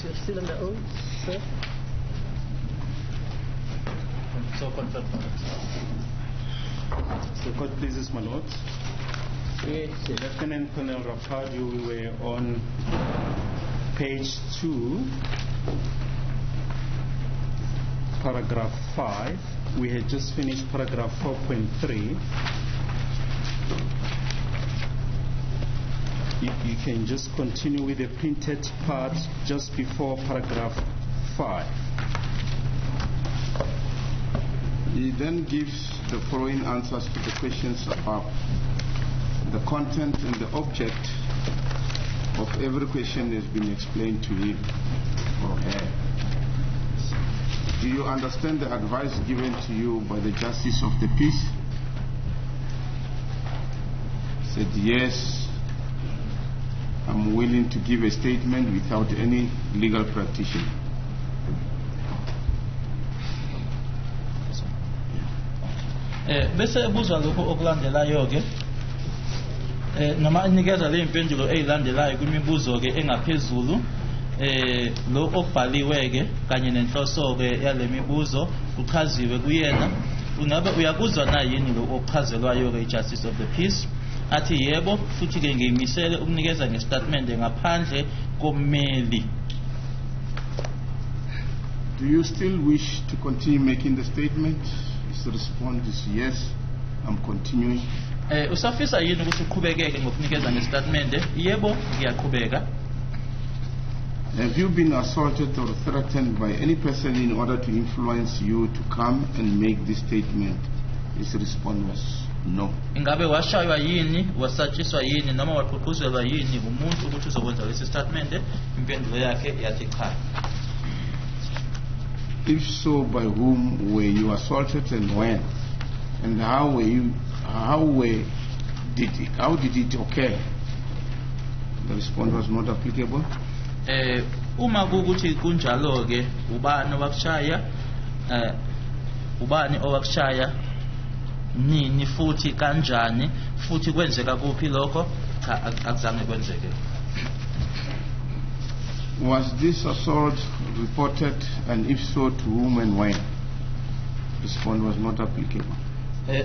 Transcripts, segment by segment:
you're still on the oath, sir. So confirm. So God pleases my Lord. Yes, sir. Lieutenant Colonel Rapadu, we were on page 2, paragraph 5. We had just finished paragraph 4.3. You can just continue with the printed part just before paragraph 5. He then gives the following answers to the questions above. The content and the object of every question has been explained to him or her. Do you understand the advice given to you by the Justice of the Peace? Said, yes, I'm willing to give a statement without any legal practitioner. Bese ebuzwa lokho okulandelayo ke noma anikeza le impendulo ezilandelayo kwimibuzo ke engaphezulu lo okubhaliwe ke kanye nenhloso ke yale mibuzo kuchaziwe kuyena. Ungabe uyakuzwa na yini lo okuchazelwayo ke Justice of the Peace? Athi yebo, futhi ke ngiyimisele ukunikeza ngestatement ngaphandle kommeli. Do you still wish to continue making the statement? His response is yes, I'm continuing. Usafisa yini ukuthi uqhubekeke ngokunikeza ngestatement? Yebo, ngiyaqhubeka. Have you been assaulted or threatened by any person in order to influence you to come and make this statement? His response was no. Ingabe washaywa yini, wasatshiswa yini noma waqhuqhuzelwa yini umuntu ukuthi uzokwenza lesi statement? Impendulo yakhe yathi cha. If so, by whom were you assaulted and when? And how did it occur? The response was not applicable. Uma kukuthi kunjalo ke ubani owakushaya nini futhi kanjani futhi kwenzeka kuphi lokho? Cha, akuzange kwenzeke. Was this assault reported, and if so, to whom and when? Response was not applicable.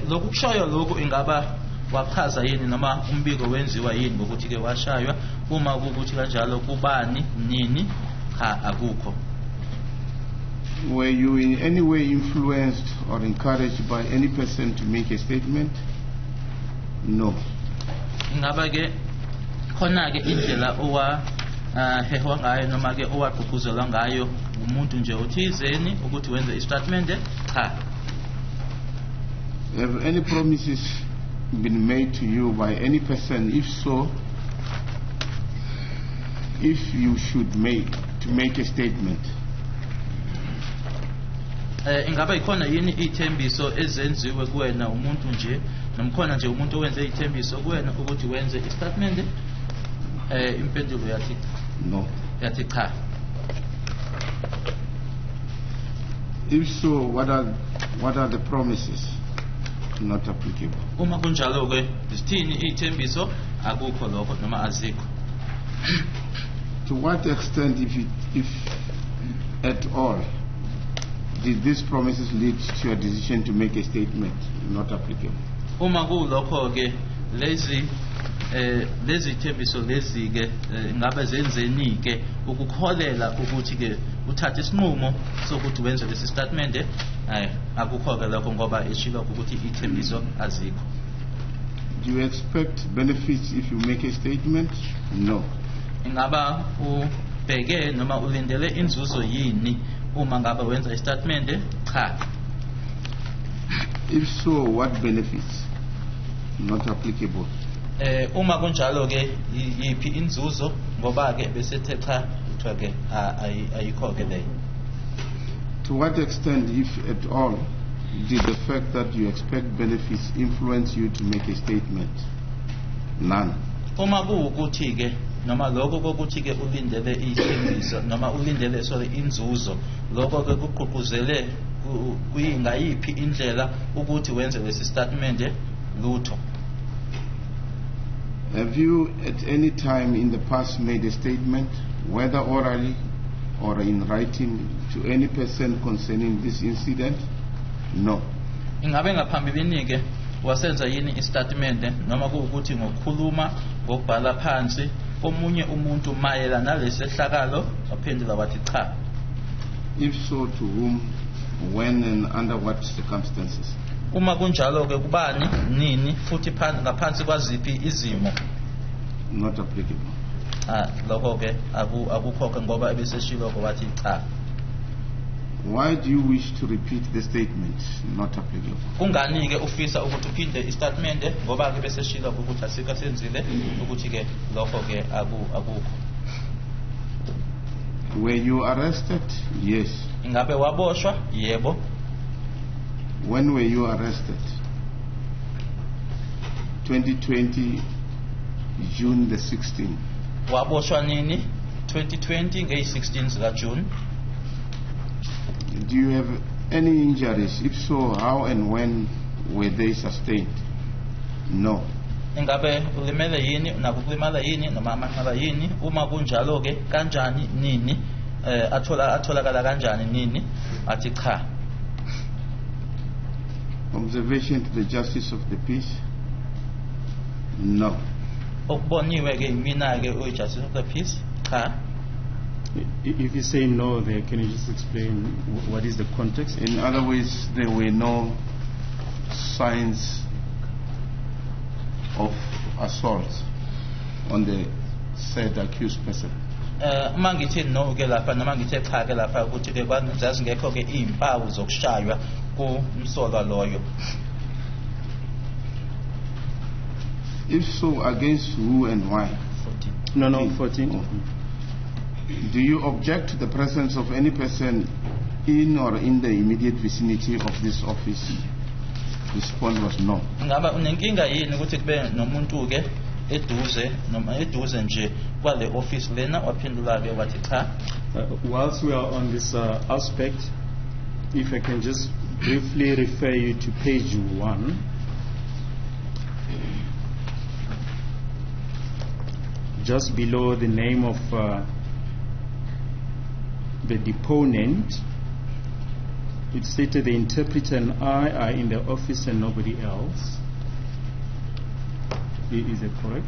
Lokhu kushaywa lokhu ingaba wachaza yini noma umbiko wenziwa yini ngokuthi ke washaywa? Uma kukuthi kanjalo kubani nini? Cha, akukho. Were you in any way influenced or encouraged by any person to make a statement? No. Ingaba ke khona ke indlela hehwa ngayo noma ke owaqhuqhuzelwa ngayo umuntu nje othizeni ukuthi wenze istatement? Cha. Have any promises been made to you by any person? If so, if you should make a statement? Ingaba ikhona yini ithembiso ezenziwe kuwena umuntu nje nomkhona nje umuntu owenze ithembiso kuwena ukuthi wenze istatement? Impendulo yathi no. Yathi cha. If so, what are the promises? Not applicable. Uma kunjalo ke isithini ithembiso? Akukho lokho noma azikho. To what extent, if at all, did these promises lead to your decision to make a statement? Not applicable. Uma kulokho ke lezi thembiso lezi ke ngabe zenzeni ke ukukholela ukuthi ke uthathe isinqumo sokuthi wenze lesi statement? Akukho ke lokho ngoba eshilo ukuthi ithembiso azikho. Do you expect benefits if you make a statement? No. Ingaba ubheke noma ulindele inzuzo yini uma ngabe wenza istatement? Cha. If so, what benefits? Not applicable. Uma kunjalo ke yipi inzuzo ngoba ke bese cha uthiwa ke ayikho ke leyo. To what extent, if at all, did the fact that you expect benefits influence you to make a statement? None. Uma kuwukuthi ke noma lokho kokuthi ke ulindele ithembiso noma ulindele inzuzo lokho ke kuqhuqhuzele kuyingayiphi indlela ukuthi wenze lesi statement? Lutho. Have you at any time in the past made a statement, whether orally or in writing to any person concerning this incident? No. Ingabe ngaphambilini ke wasenza yini istatement noma kuukuthi ngokukhuluma ngokubhala phansi komunye umuntu mayelana nalesihlakalo? Waphendula wathi cha. If so, to whom, when, and under what circumstances? Uma kunjalo ke kubani, nini, futhi ngaphansi kwaziphi izimo? Not applicable. Lokho ke akukho ke ngoba ebeseshilo wathi cha. Why do you wish to repeat the statement? Not applicable. Kungani ke ufisa ukuthi uphinde istatement ngoba ke beseshilo ukuthi asika senzile ukuthi ke lokho ke akukho. Were you arrested? Yes. Ingabe waboshwa? Yebo. When were you arrested? 2020 June the 16th. Waboshwa nini? 2020 ngeyi-16 zika June. Do you have any injuries? If so, how and when were they sustained? No. Ingabe ulimele yini, unakulimala yini noma amanqala yini? Uma kunjalo ke kanjani nini? Atholakala kanjani nini? Athi cha. Observation to the justice of the peace? No. Okuboniwe ke mina ke ujustice of the peace? Cha. If you say no there, can you just explain what is the context? In other words, there were no signs of assault on the said accused person. Uma ngithi no ke lapha noma ngithe cha ke lapha ukuthi ke kwazingekho ke izimpawu zokushaywa kumsolwa loyo. If so, against who and why? 14. 14. Oh. Do you object to the presence of any person in or in the immediate vicinity of this office? The response was no. Ngaba unenkinga yini ukuthi kube nomuntu ke eduze noma eduze nje kwale office lena? Waphendula ke wathi cha. Whilst we are on this aspect, if I can just briefly refer you to page 1. Just below the name of the deponent, it stated the interpreter and I are in the office and nobody else. Is it correct?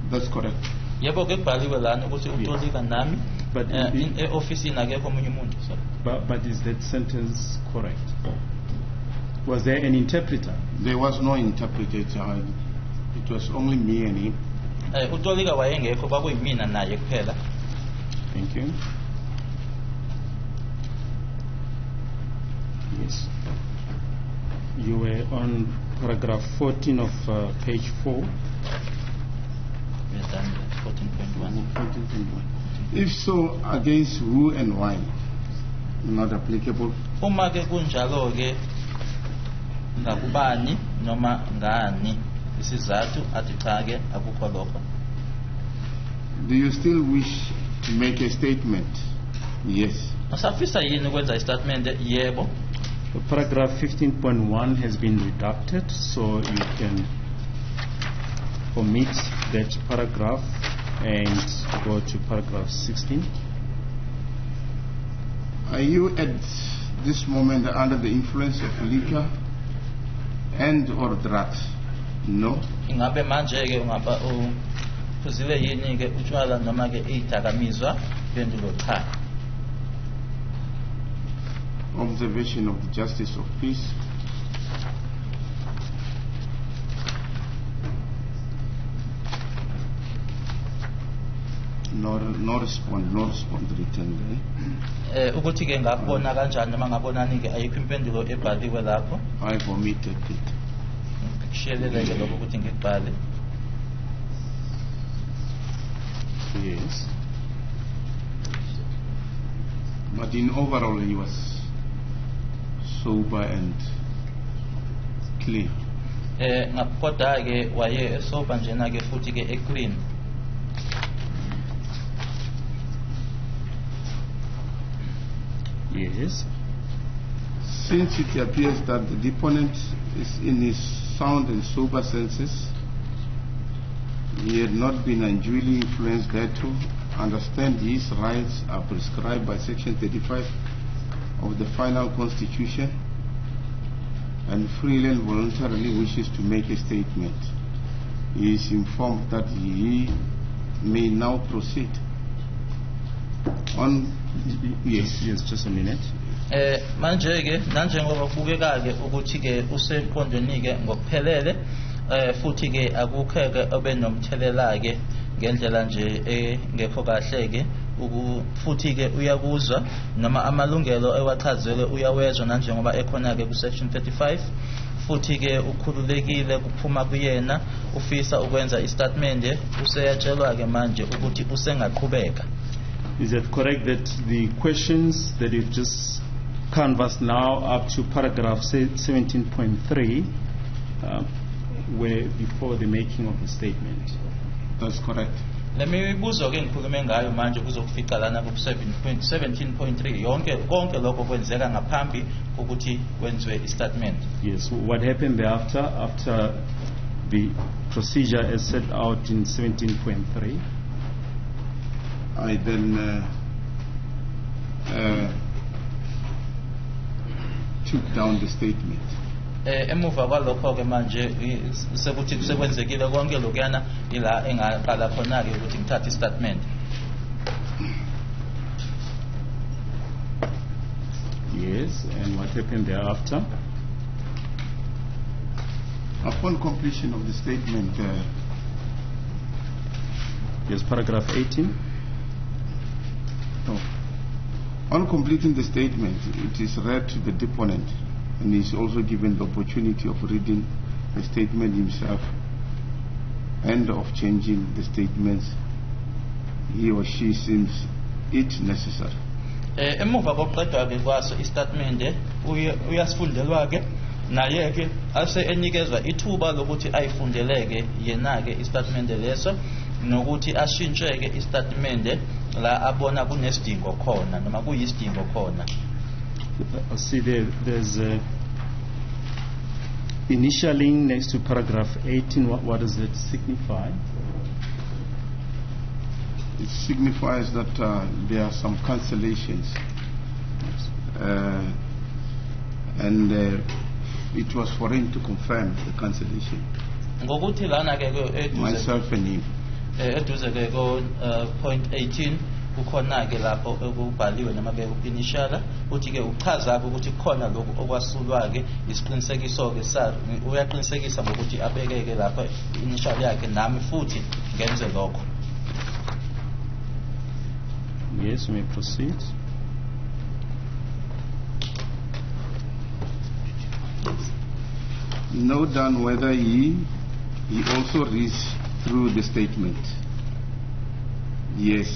That's correct. Yebo ke kubhaliwe lana ukuthi utolika nami But in office akekho omunye umuntu. But is that sentence correct? Was there an interpreter? There was no interpreter. It was only me and him. Utolika wayengekho kwakuyimina naye kuphela. Thank you. Yes. You were on paragraph 14 of page 4. Yes, done 14.1. If so, against who and why? Not applicable. Uma ke kunjalo ke ngakubani noma ngani isizathu athi cha ke akukho lokho. Do you still wish to make a statement? Yes. Usafisa yini ukwenza istatement? Yebo. Paragraph 15.1 has been redacted, so you can omit that paragraph and go to paragraph 16. Are you at this moment under the influence of lika and or drugs? No. Ingabe manje ke ungaba uphuzile yini ke utshwala noma ke idakamizwa? Pendulo cha. Observation of the justice of peace. No respond written there. Ukuthi ke ngakubona kanjani noma ngabonani ke ayikho impendulo ebhaliwe lapho. I've omitted it. Kushiyelele ke lokho ukuthi ngikubhale. Yes. But in overall he was sober and clean. Ngakodwa ke waye sober njena ke futhi ke clean. Yes. Since it appears that the deponent is in his sound and sober senses, he had not been unduly influenced thereto, understand his rights are prescribed by Section 35 of the final Constitution and freely and voluntarily wishes to make a statement, he is informed that he may now proceed. Yes, just a minute. Manje ke nanjengoba kubukeka ke ukuthi ke usempondweni ke ngokuphelele futhi ke akukheke obenomthelela ke ngendlela nje engekho kahle ke futhi ke uyakuzwa noma amalungelo ewachazelwe uyawezwa nanjengoba ekhona ke ku section 35 futhi ke ukhululekile kuphuma kuyena ufisa ukwenza istatement useyatshelwa ke manje ukuthi usengaqhubeka. Is it correct that the questions that you've just canvassed now up to paragraph 17.3 were before the making of the statement? That's correct. Let me buzo ke ngikhulume ngayo manje kuzokufica lana ku 17.3 yonke konke lokho kwenzeka ngaphambi ukuthi kwenziwe istatement. Yes, what happened thereafter after the procedure as set out in 17.3? I then took down the statement. Emuva kwalokho ke manje sekuthi kusekwenzekile konke lokuyana ila engaqala khona ke ukuthi ngithathe istatement. Yes, and what happened thereafter? Upon completion of the statement, yes, paragraph 18. No. On completing the statement, it is read to the deponent, and he is also given the opportunity of reading the statement himself and of changing the statements he or she seems it necessary. Emuva koqedwa ke kwaso istatement uyasifundelwa ke naye ke ase enikezwa ithuba lokuthi ayifundeleke yena ke istatement leso nokuthi ashintsheke istatement la abona kunesidingo khona noma kuyisidingo khona. See there's a initialing next to paragraph 18. What does that signify? It signifies that there are some cancellations, and it was for him to confirm the cancellation. Ngokuthi lana ke Myself and him. Eduze ke ko point 18 kukhona ke lapho ekubhaliwe noma ke initiala uthi ke uchaza ukuthi khona lokho okwasulwa ke isiqinisekiso ke uyaqinisekisa ngokuthi abekeke lapha initial yakhe nami futhi ngenze lokho. Yes, we may proceed. Note down whether he also reads through the statement. Yes.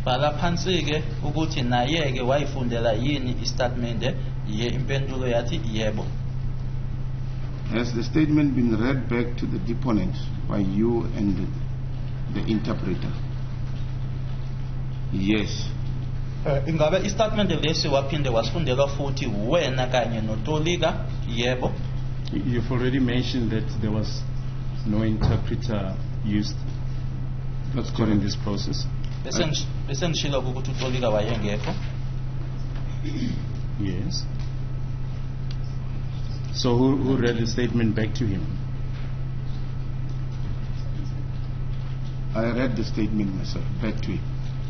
Bhala phansi ke ukuthi naye ke wayifundela yini istatement ye impendulo yathi yebo. Has the statement been read back to the deponent by you and the interpreter? Yes. Ingabe istatement lesi waphinde wasifundela futhi wena kanye notolika? Yebo. You've already mentioned that there was no interpreter used during this process. Besengishilo ukuthi utolika wayengekho. Yes. So who read the statement back to him? I read the statement myself back to him.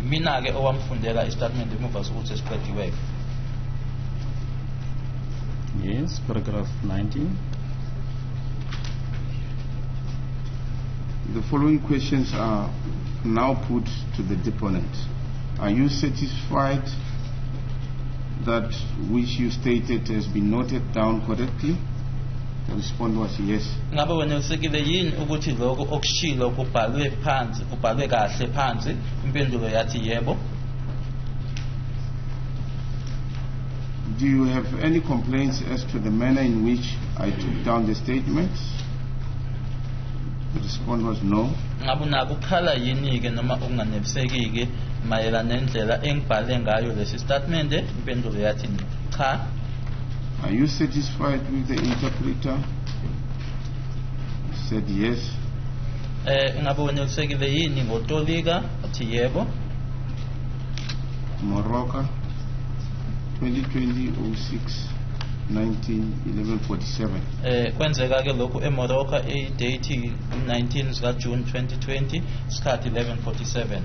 Mina ke owamfundela istatement emuva sokuthi esiqediwe. Yes, paragraph 19. The following questions are now put to the deponent. Are you satisfied that which you stated has been noted down correctly? The response was yes. Ngabe wena usekile yini ukuthi lokho okushilo kubhalwe phansi kubhalwe kahle phansi? Impendulo yathi yebo. Do you have any complaints as to the manner in which I took down the statements? The response was no. Ngabe nakukhala yini ke noma ukunganeliseki ke mayelana nendlela engibhale ngayo lesi statement? Impendulo yathi cha. Are you satisfied with the interpreter? He said yes. Ngabe uneliseki yini ngotolika? Athi yebo. Morocco, 2020-06, 19-11-47. Kwenzeka ke lokhu eMorocco date 19 zika June 2020 isikhathi 11:47.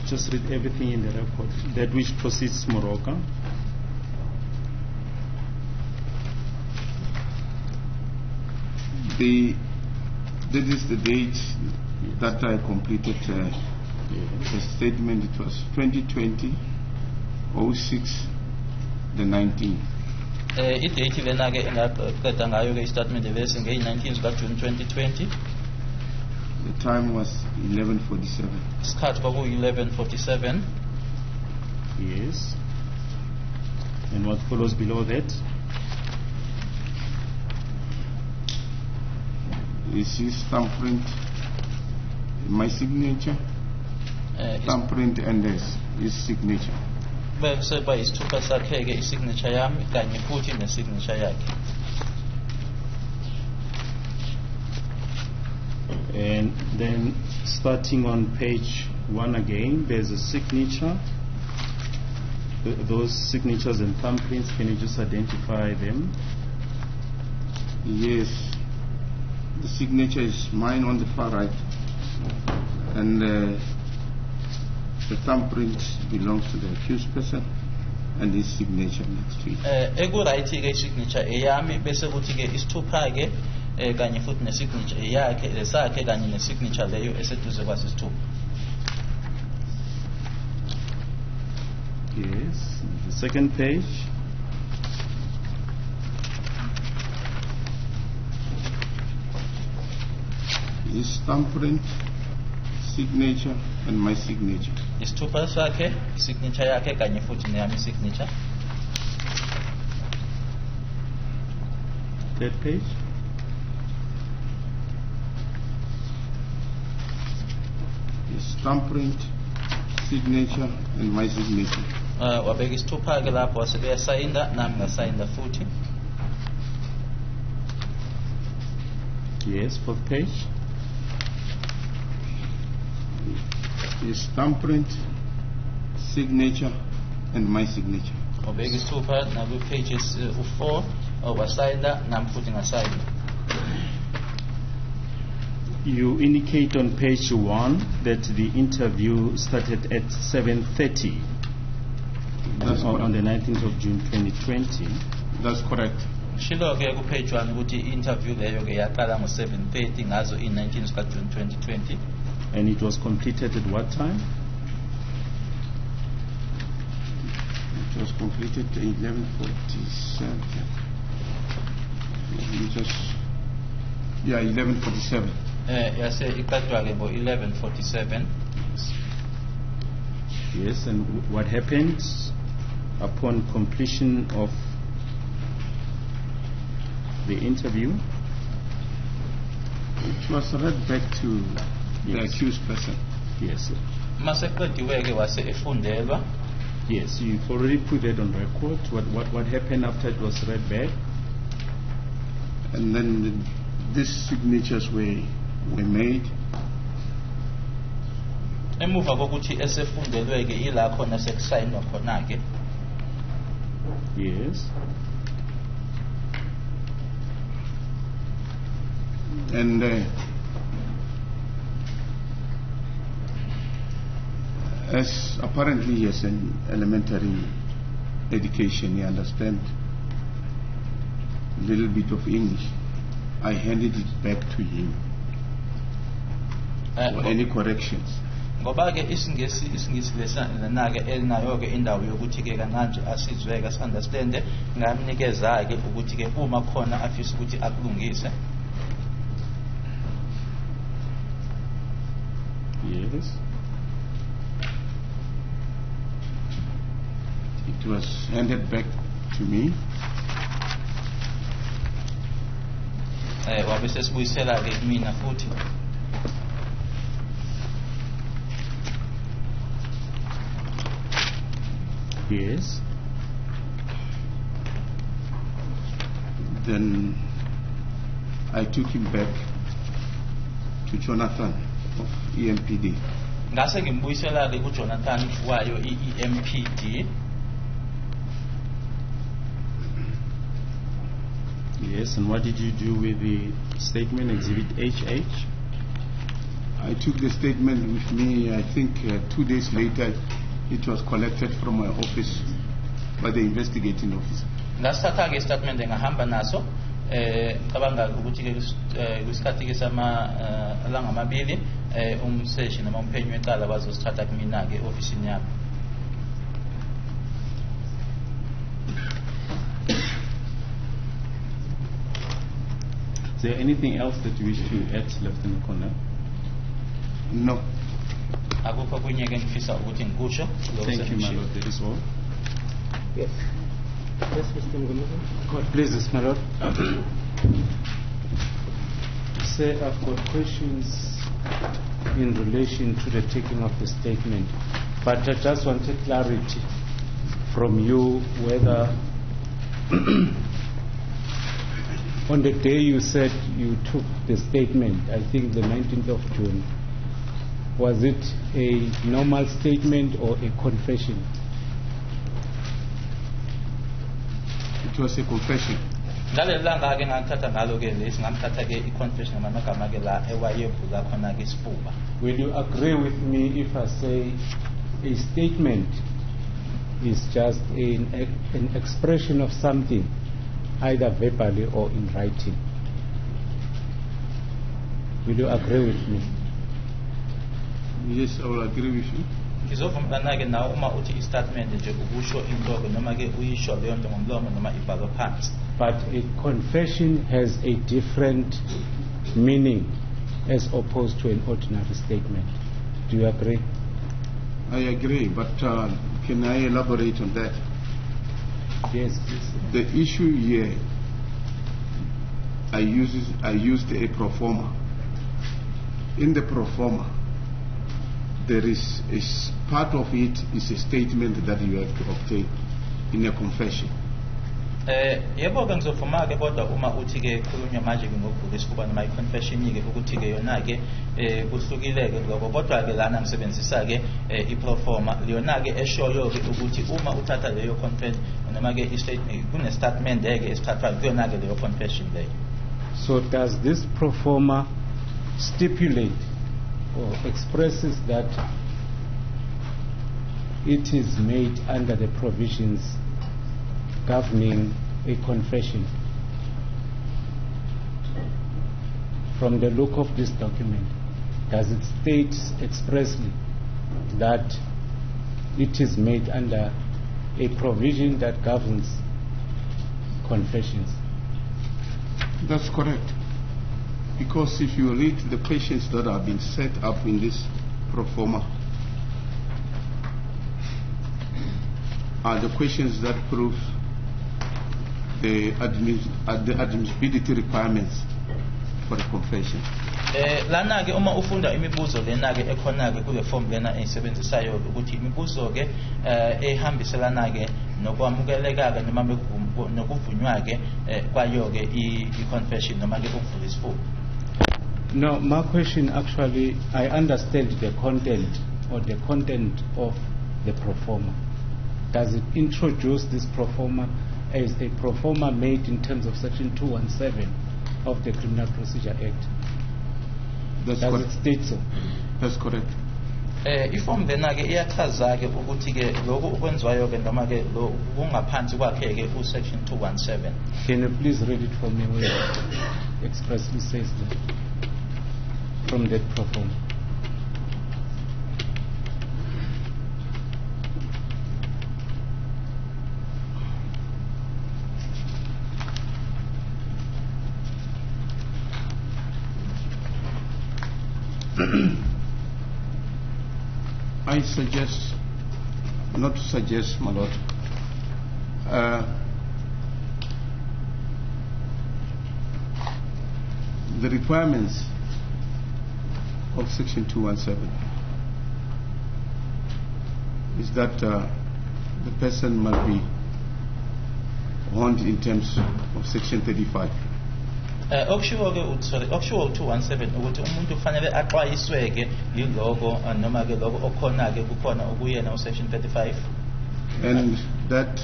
Just read everything in the record. That which proceeds Morocco. That is the date that I completed the statement. It was 2020-06, the 19th. Idate lena ke engaqeda ngayo ke istatement lesi nge 19 zika June 2020. The time was 11:47. Isikhathi kwaku 11:47. Yes. And what follows below that? Is his thumbprint, my signature, thumbprint and his signature. Bese ba isithupha sakhe ke isignature yami kanye futhi nesignature yakhe. And then starting on page 1 again, there's a signature. Those signatures and thumbprints, can you just identify them? Yes. The signature is mine on the far right, and the thumbprint belongs to the accused person, and his signature next to it. Right ke signature eyami bese kuthi ke isithupha ke kanye futhi nesignature yakhe lesakhe kanye nesignature leyo eseduze kwasisithupha. Yes. The second page. His thumbprint, signature, and my signature. Isithupha sakhe signature yakhe kanye futhi neyami signature. Third page. His thumbprint, signature, and my signature. Wabeka isithupha ke lapho wasebeya sayinda nami ngasayinda futhi. Yes, fourth page. His thumbprint, signature, and my signature. Wabeka isithupha naku pages 4 wasayinda nami futhi ngasayinda. You indicate on page 1 that the interview started at 7:30 on the 19th of June 2020. That's correct. Shilo ke ku page 1 ukuthi interview leyo ke yaqala ngo 7:30 ngazo in 19 zika June 2020. And it was completed at what time? It was completed at 11:47. 11:47. Yase iqedwa ke ngo 11:47. Yes, and what happened upon completion of the interview? It was read back to the accused person. Yes, sir. Maseqediwe ke wase efundelwa. Yes, you've already put that on record. What happened after it was read back? And then these signatures were made. Emuva kokuthi esefundelwe ke ila khona sekusayinwa khona ke. Yes. And as apparently he has an elementary education, he understands a little bit of English. I handed it back to him for any corrections. Ngoba ke isingisi lesana ke elinayo ke indawo yokuthi ke kananje asizwe ke understand ngamnikeza ke ukuthi ke uma khona afisa ukuthi akulungise. Yes. It was handed back to me. Wabe sesibuyisela ke mina futhi. Yes. Then I took him back to Jonathan of EMPD. ngase ngimbuyisela-ke kuJonathan wayo i-EMPD. Yes, and what did you do with the statement, Exhibit HH? I took the statement with me. I think 2 days later it was collected from my office by the investigating officer. Ngasithatha-ke statement ngahamba naso ngicabanga ukuthi-ke kwisikhathi-ke alanga amabili umseshi noma umphenyi wecala bazosithatha kumina-ke ofisini yami. Is there anything else that you wish to add, Lieutenant Colonel? No. Akukho kunye-ke ngifisa ukuthi ngikusho. Thank you, my lord. That is all. Yes. Yes, Mr. Ngqibelo. God please, my lord. Sir, I've got questions in relation to the taking of the statement, but I just wanted clarity from you whether on the day you said you took the statement, I think the 19th of June, was it a normal statement or a confession? It was a confession. Ngaleli langa-ke ngangithatha ngalo-ke lesi ngangithatha-ke i-confession ngamagama-ke la ewayevula khona-ke isifuba. Will you agree with me if I say a statement is just an expression of something, either verbally or in writing? Will you agree with me? Yes, I will agree with you. Ngizovumelana-ke nawe uma uthi i-statement nje ukusho into noma-ke uyisho leyo nto ngomlomo noma ibhalwe phansi. But a confession has a different meaning as opposed to an ordinary statement. Do you agree? I agree, but can I elaborate on that? Yes, please. The issue here, I used a pro forma. In the pro forma, there is part of it is a statement that you have to obtain in a confession. Yebo-ke ngizovuma-ke kodwa uma uthi-ke khulunywa manje-ke ngokuvula isifuba noma i-confession-ke ukuthi-ke yona-ke kuhlukile-ke lokho, kodwa-ke lana ngisebenzisa-ke i-proforma leyona-ke eshoyo-ke ukuthi uma uthatha leyo confession noma-ke i-statement kune-statement-ke esithathwayo kuyona-ke leyo confession leyo. So does this proforma stipulate or expresses that it is made under the provisions governing a confession? From the look of this document, does it state expressly that it is made under a provision that governs confessions? That's correct. Because if you read the questions that have been set up in this pro forma, are the questions that prove the admissibility requirements for a confession. Lana-ke uma ufunda imibuzo lena-ke ekhona-ke kule form lena eyisebenzisayo ukuthi imibuzo-ke ehambiselana-ke nokwamukeleka-ke noma nokuvunywa-ke kwayo-ke i-confession noma-ke ukuvula isifuba. No, my question actually, I understand the content or the content of the proforma. Does it introduce this proforma as a proforma made in terms of Section 217 of the Criminal Procedure Act? That's Does correct. it state so? That's correct. Iform lena-ke iyachaza-ke ukuthi-ke lokhu ukwenziwayo-ke noma-ke kungaphansi kwakhe-ke ku-Section 217. Can you please read it for me where it expressly says that from that proforma? I suggest, not to suggest, my lord, the requirements of Section 217 is that the person must be warned in terms of Section 35. okushiwo 217 ukuthi umuntu kufanele axwayisweke yiloko noma ke lokho okhona ke kukhona ukuyena usection 35, And that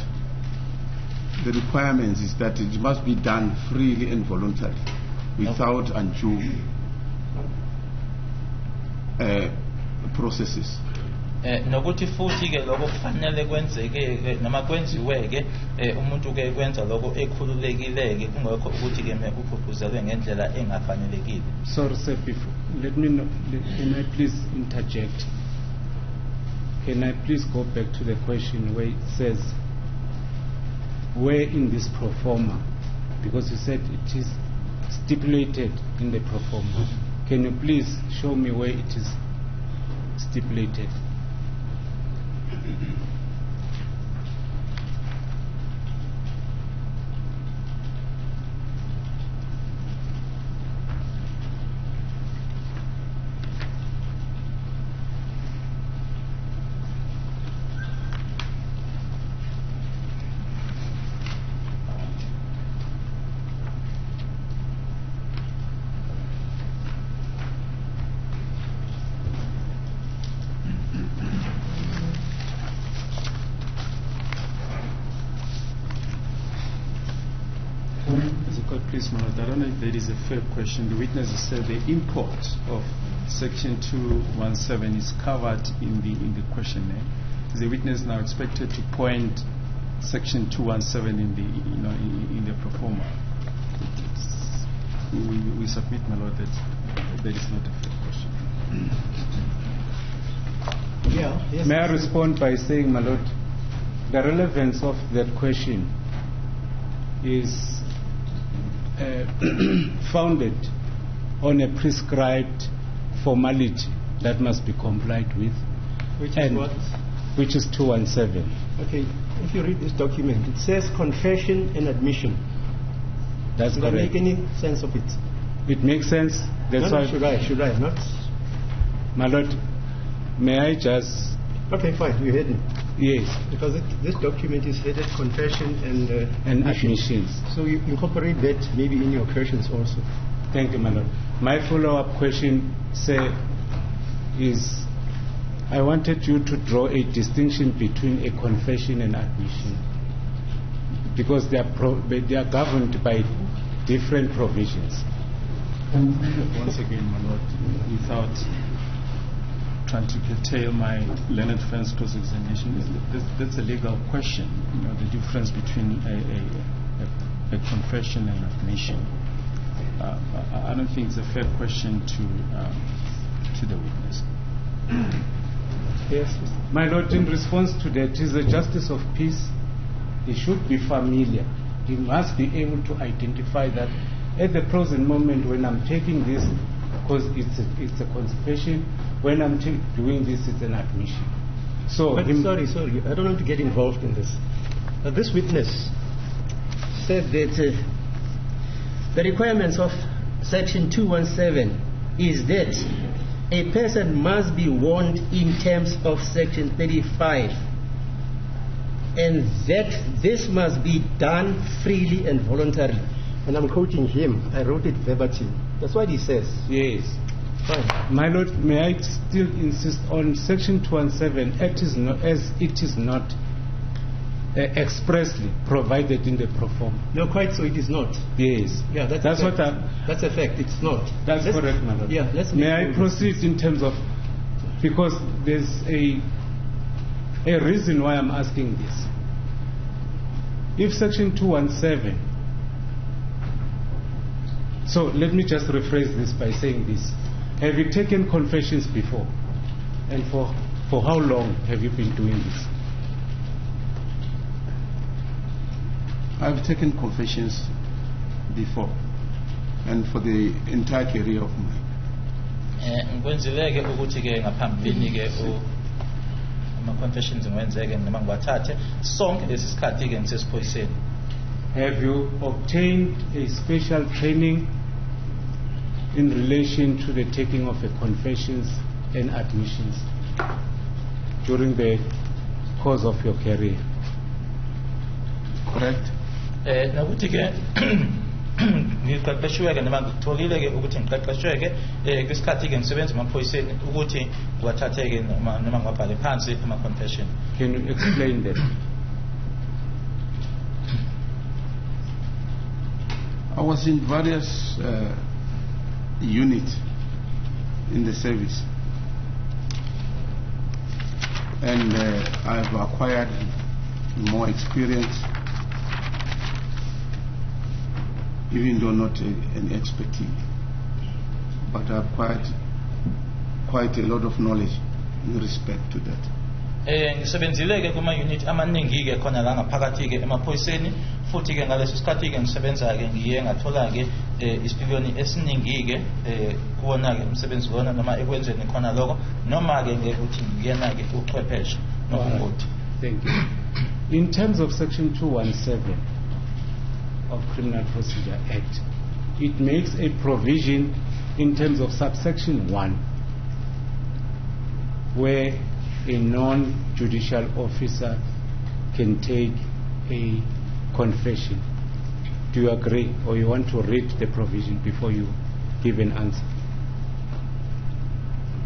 the requirements is that it must be done freely and voluntarily, without undue processes. nokuthi futhi ke lokho kufanele kwenzeke noma kwenziweke umuntu ke kwenza lokho ekhululekileke kungakho ukuthi ke ukugquzelwe ngendlela engafanelekile. Sorry, sir, before, let me know, can I please interject? Can I please go back to the question where it says, where in this pro forma, because you said it is stipulated in the pro forma. Can you please show me where it is stipulated? Please, Manoj, I don't know if that is a fair question. The witnesses said the import of section 217 is covered in the questionnaire. Is the witness now expected to point section 217 in the pro forma? We submit, my lord, that is not a fair question. Yeah. Yes. May I respond by saying, my lord, the relevance of that question is founded on a prescribed formality that must be complied with. Which is what? Which is 217. Okay, if you read this document, it says confession and admission. That's Does correct. that make any sense of it? It makes sense. That's why. Should I not? My lord, may I just? Okay, fine. You heard me. Yes. Because this document is headed confession And admissions. So you incorporate that maybe in your questions also. Thank you, my lord. My follow-up question, sir, is I wanted you to draw a distinction between a confession and admission, because they are governed by different provisions. Once again, my lord, without trying to curtail my learned friend's cross-examination, that's a legal question. The difference between a confession and admission. I don't think it's a fair question to the witness. Yes. My lord, in response to that, is the justice of peace. He should be familiar. He must be able to identify that at the present moment when I'm taking this, because it's a confession, when I'm doing this, it's an admission. So, but sorry, I don't want to get involved in this. This witness said that the requirements of section 217 is that a person must be warned in terms of section 35, and that this must be done freely and voluntarily. And I'm quoting him. I wrote it verbatim. That's what he says. Yes. Fine. My lord, may I still insist on section 217 as it is not expressly provided in the pro forma? No, quite so it is not. Yes. Yeah, that's what that's a fact. It's not. That's correct, my lord. Yeah, may I proceed in terms of, because there's a reason why I'm asking this. If section 217, so let me just rephrase this by saying this. Have you taken confessions before? And for how long have you been doing this? I've taken confessions before, and for the entire career of mine. Ngikwenzileke ukuthi ke ngaphambilini ke ama confessions ngwenzeke noma ngiwathathe sonke lesisikhathi ke ngisesiphoyiseni. Have you obtained a special training in relation to the taking of the confessions and admissions during the course of your career? Correct. Nakuthi ke ngiqeqeshiwe-ke noma ngitholile-ke ukuthi ngiqeqeshwe-ke kwisikhathi-ke ngisebenza emaphoyiseni ukuthi ngiwathathe-ke noma ngiwabhale phansi ama-confession. Can you explain that? I was in various units in the service, and I've acquired more experience, even though not an expertise, but I've acquired quite a lot of knowledge in respect to that. Ngisebenzile-ke kuma-unit amaningi-ke khona la ngaphakathi-ke emaphoyiseni, futhi-ke ngaleso sikhathi-ke ngisebenza-ke ngiye ngathola-ke isipiliyoni esiningi-ke kuwona-ke umsebenzi wona noma ekwenzeni khona lokho, noma-ke ngekuthi ngiyena-ke uchwepheshe nobungoti. Thank you. In terms of Section 217 of Criminal Procedure Act, it makes a provision in terms of subsection 1 where a non-judicial officer can take a confession. Do you agree, or you want to read the provision before you give an answer?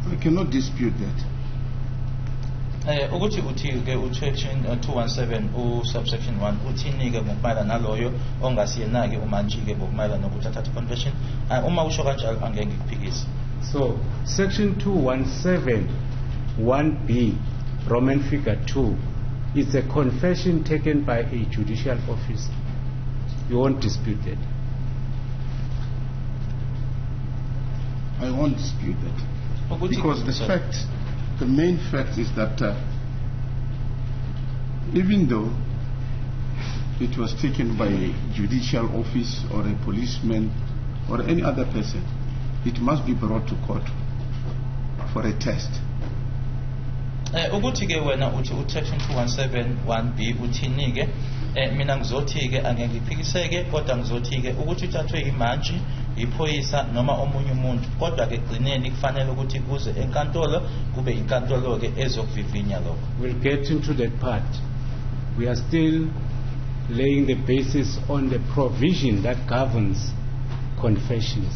I cannot dispute that. Ukuthi uthi-ke u-section 217 subsection 1 uthini-ke ngokumayela naloyo ongasiyena-ke umantshi-ke ngokumayela nokuthi athathe confession. Uma usho kanjalo angeke ngikuphikise. So section 217 1B Roman figure 2 is a confession taken by a judicial officer. You won't dispute that? I won't dispute that, because the main fact is that even though it was taken by a judicial office or a policeman or any other person, it must be brought to court for a test. Ukuthi-ke wena uthi section 217 1B uthini-ke, mina ngizothi-ke angeke ngiphikiseke, kodwa ngizothi-ke ukuthi uthathwe imantshi, iphoyisa noma omunye umuntu, kodwa-ke ekugcineni kufanele ukuthi kuze enkantolo kube inkantolo-ke ezokuvivinya lokho. We'll get into that part. We are still laying the basis on the provision that governs confessions.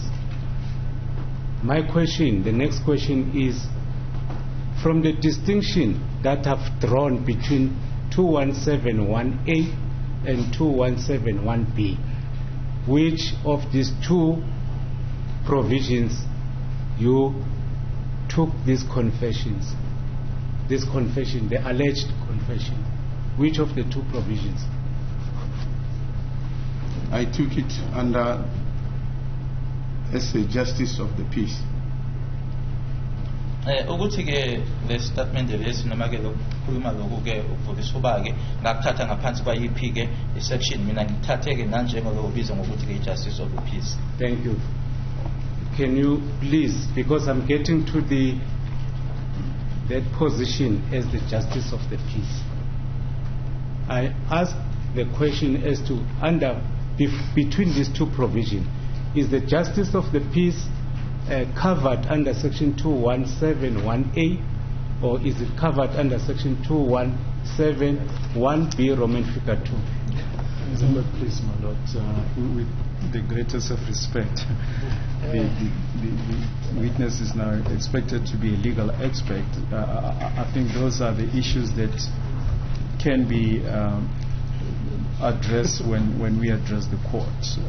My question, the next question is, from the distinction that I've drawn between 2171A and 2171B, which of these two provisions you took these confessions, this confession, the alleged confession? Which of the two provisions? I took it under as a justice of the peace. Ukuthi-ke le statement lesi noma-ke lokukhuluma lokhu-ke ukuvulisa uba-ke ngakuthatha ngaphansi kwayiphi-ke isection, mina ngithathe-ke nanjengolokubizwa ngokuthi-ke i-justice of the peace. Thank you. Can you please, because I'm getting to that position as the justice of the peace, I ask the question as to between these two provisions, is the justice of the peace covered under section 2171A, or is it covered under section 2171B Roman figure 2? Please, my Lord, with the greatest of respect, the witness is now expected to be a legal expert. I think those are the issues that can be addressed when we address the court.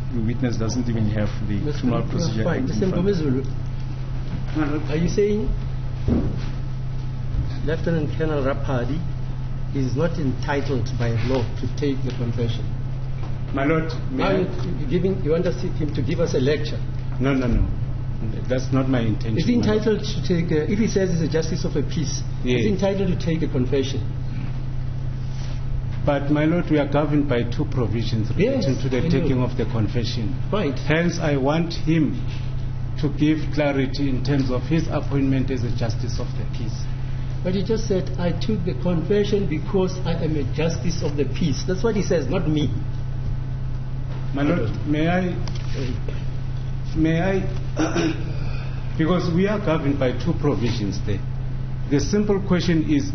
The witness doesn't even have the criminal procedure act in front. Are you saying Lieutenant Colonel Rapadi is not entitled by law to take the confession? My Lord, you want him to give us a lecture? No. That's not my intention. Is he entitled to take, if he says he's a justice of a peace, yes, is he entitled to take a confession? But, my Lord, we are governed by two provisions relating to the taking of the confession. Right. Hence, I want him to give clarity in terms of his appointment as a justice of the peace. But he just said, I took the confession because I am a justice of the peace. That's what he says, not me. My Lord, may I, because we are governed by two provisions there. The simple question is,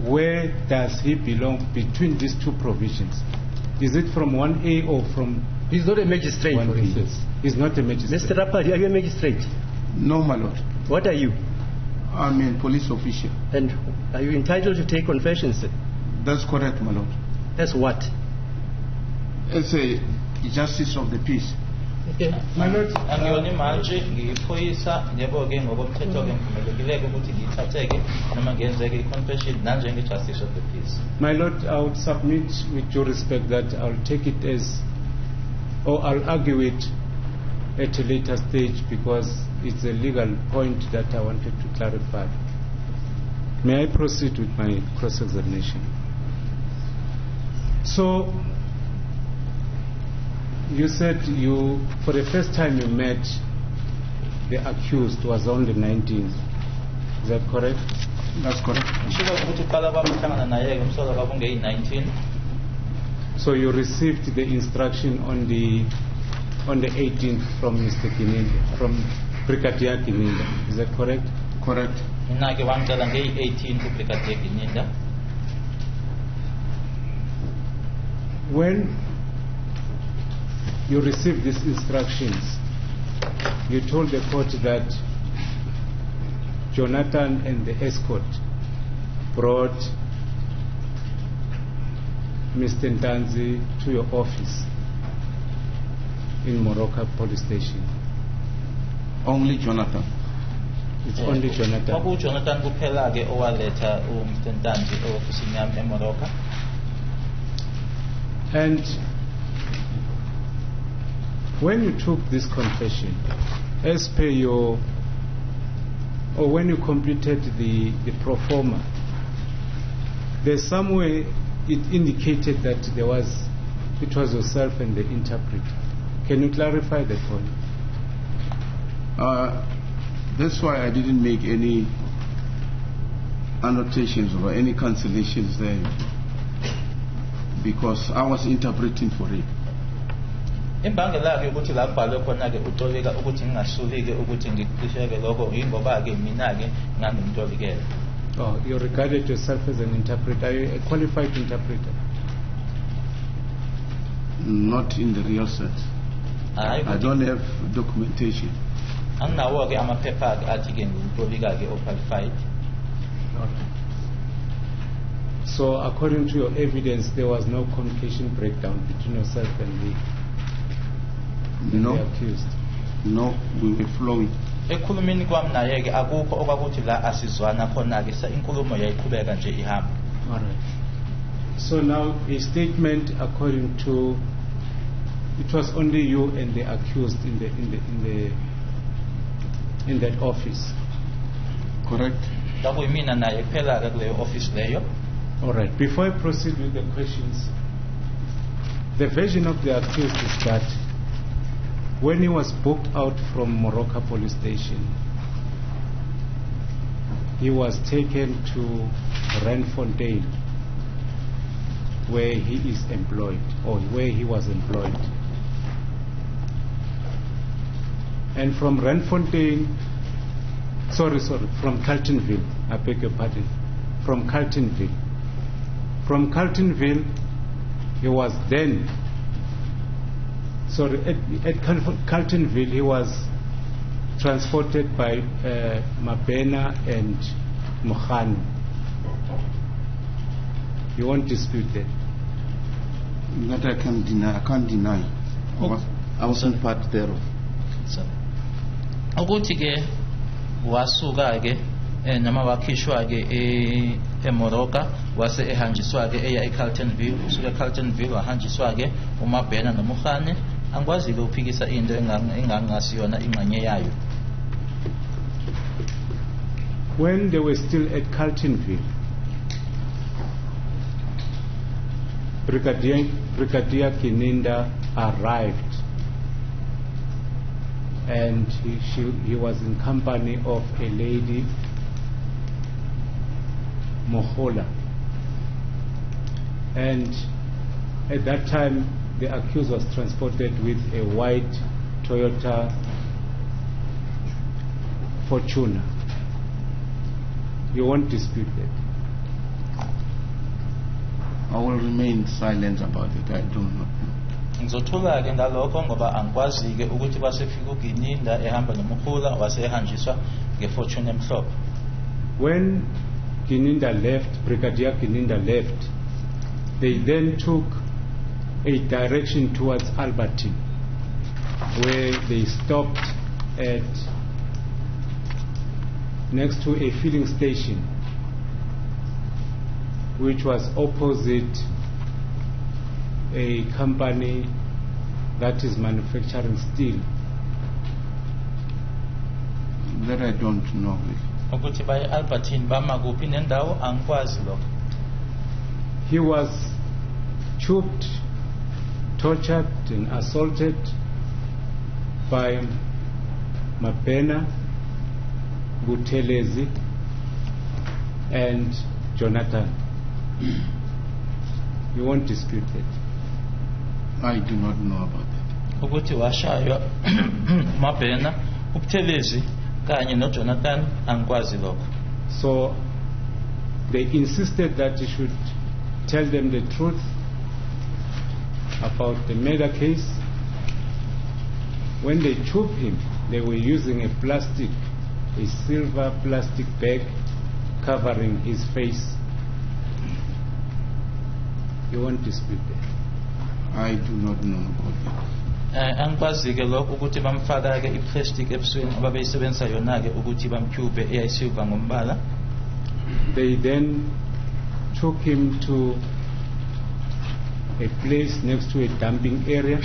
where does he belong between these two provisions? Is it from 1A or from He's not a magistrate, One for instance. instance. He's not a magistrate. Mr. Rapadi, are you a magistrate? No, my lord. What are you? I'm a police official. And are you entitled to take confessions? That's correct, my lord. As what? As a justice of the peace. Okay. My lord, angiyona manje ngiyiphoyisa njebo-ke ngokomthetho-ke ngivumelekileke ukuthi ngiyithathe-ke noma ngenzeke i-confession nanjenge-justice of the peace. My lord, I would submit with due respect that I'll take it as, or I'll argue it at a later stage because it's a legal point that I wanted to clarify. May I proceed with my cross-examination? So, you said you, for the first time you met the accused was on the 19th. Is that correct? That's correct. Ngisho ukuthi uqala bakuhlangana naye-ke umsolo kwakungeyi-19. So you received the instruction on the 18th from Mr. Gininda, from Brigadier Gininda. Is that correct? Correct. Mina-ke wangicela ngeyi-18 kuBrigadier Gininda. When you received these instructions, you told the court that Jonathan and the escort brought Mr. Ntanzi to your office in Moroka police station. Only Jonathan. It's only Jonathan. kwakuJonathan kuphela-ke owaletha uMr. Ntanzi e-ofisini yami eMoroka. And when you took this confession, as per your, or when you completed the pro forma, there's somewhere it indicated that it was yourself and the interpreter. Can you clarify that point? That's why I didn't make any annotations or any cancellations there, because I was interpreting for it. Imbangela-ke ukuthi la kubhalwe khona-ke utolika ukuthi ngingahlulike ukuthi ngiqisheke lokho yingoba-ke mina-ke ngangimtolikele. Oh, you regarded yourself as an interpreter. Are you a qualified interpreter? Not in the real sense. I don't have documentation. Anginawo-ke amaphepha-ke athi-ke ngumtolika-ke o-qualified. Okay. So according to your evidence, there was no communication breakdown between yourself and the accused? No, we were flowing. Ekhulumeni kwami naye-ke akukho okwakuthi la asizwana khona-ke inkulumo yayiqhubeka nje ihamba. All right. So now a statement according to, it was only you and the accused in that office. Correct. Kwakuyimina naye kuphela-ke kuleyo office leyo. All right. Before I proceed with the questions, the version of the accused is that when he was booked out from Moroka police station, he was taken to Randfontein, where he is employed, or where he was employed. And from Randfontein, from Carltonville, I beg your pardon, from Carltonville. From Carltonville, he was then, at Carltonville, he was transported by Mabena and Mohani. You won't dispute that? That I can deny. I can't deny. I wasn't part thereof. Ukuthi-ke wasuka-ke noma wakhishwa-ke eMoroka wase ehanjiswa-ke eya eCarltonville. Usuka eCarltonville wahanjiswa-ke uMabena noMohane. Angikwazi-ke uphikisa into engangasiyona ingxenye yayo. When they were still at Carltonville, Brigadier Gininda arrived, and he was in company of a lady, Mohola. And at that time, the accused was transported with a white Toyota Fortuner. You won't dispute that? I will remain silent about it. I don't know. Ngizothula-ke ngalokho ngoba angikwazi-ke ukuthi basefika uGininda ehamba nomkhula wasehanjiswa ngefortune emhlophe. When Gininda left, Brigadier Gininda left, they then took a direction towards Albertine, where they stopped at next to a filling station, which was opposite a company that is manufacturing steel. That I don't know. Ukuthi baye Albertine bama kuphi nendawo angikwazi lokho. He was choked, tortured and assaulted by Mabena, Buthelezi and Jonathan. You won't dispute that. I do not know about that. Ukuthi washaywa Mabena, uButhelezi kanye noJonathan angikwazi lokho. So they insisted that he should tell them the truth about the murder case. When they choked him, they were using a silver plastic bag covering his face. You won't dispute that. I do not know about that. Angikwazi-ke lokho ukuthi bamfaka-ke i-plastic ebusweni ababeyisebenzisa yona-ke ukuthi bamtyhubhe eyayisilva ngombala. They then took him to a place next to a dumping area.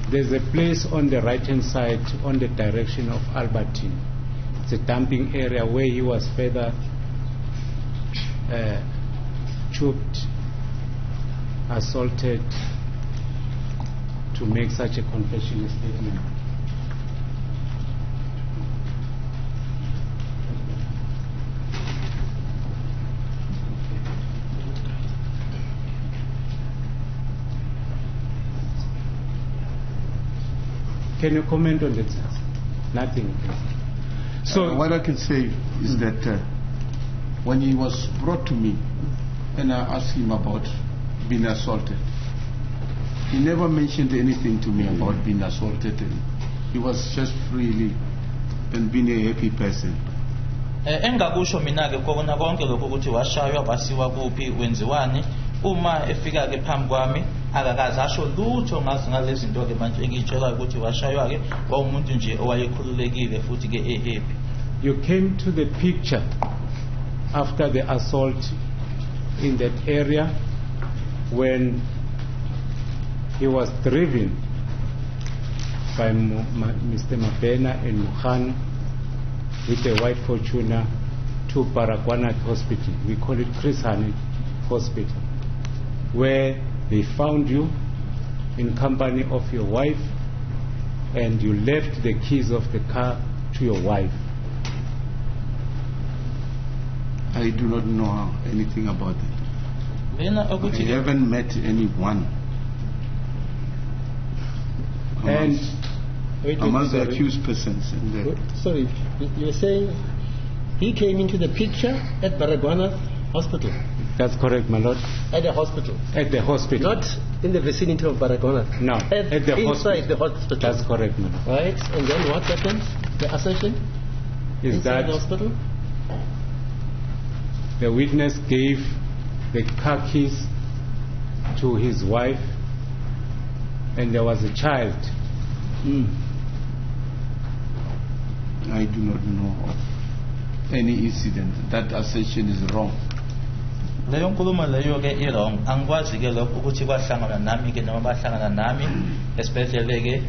There's a place on the right-hand side on the direction of Albertine. It's a dumping area where he was further choked, assaulted to make such a confession statement. Can you comment on that? Nothing. So what I can say is that when he was brought to me and I asked him about being assaulted, he never mentioned anything to me about being assaulted. He was just freely and being a happy person. Engakusho mina-ke kona konke lokho ukuthi washaywa wasiwa kuphi wenziwani uma efika-ke phambi kwami akakaze asho lutho ngazo ngalezi zinto-ke manje engiyitshelayo ukuthi washaywa-ke wawumuntu nje owayekhululekile futhi-ke happy. You came to the picture after the assault in that area when he was driven by Mr. Mabena and Mukhan with a white Fortuner to Baragwana Hospital. We call it Chris Hani Hospital, where they found you in company of your wife and you left the keys of the car to your wife. I do not know anything about it. I haven't met anyone among the accused persons. Sorry, you're saying he came into the picture at Baragwana Hospital? That's correct, my lord. At the hospital? At the hospital. Not in the vicinity of Baragwana? No, at the inside hospital. the hospital? That's correct, my lord. Right, and then what happened? The assertion? Is inside that the hospital? The witness gave the car keys to his wife and there was a child. I do not know of any incident. That assertion is wrong. Leyo nkulumo leyo-ke i-wrong. Angikwazi-ke lokho ukuthi kwahlangana nami-ke noma bahlangana nami esibhedlele-ke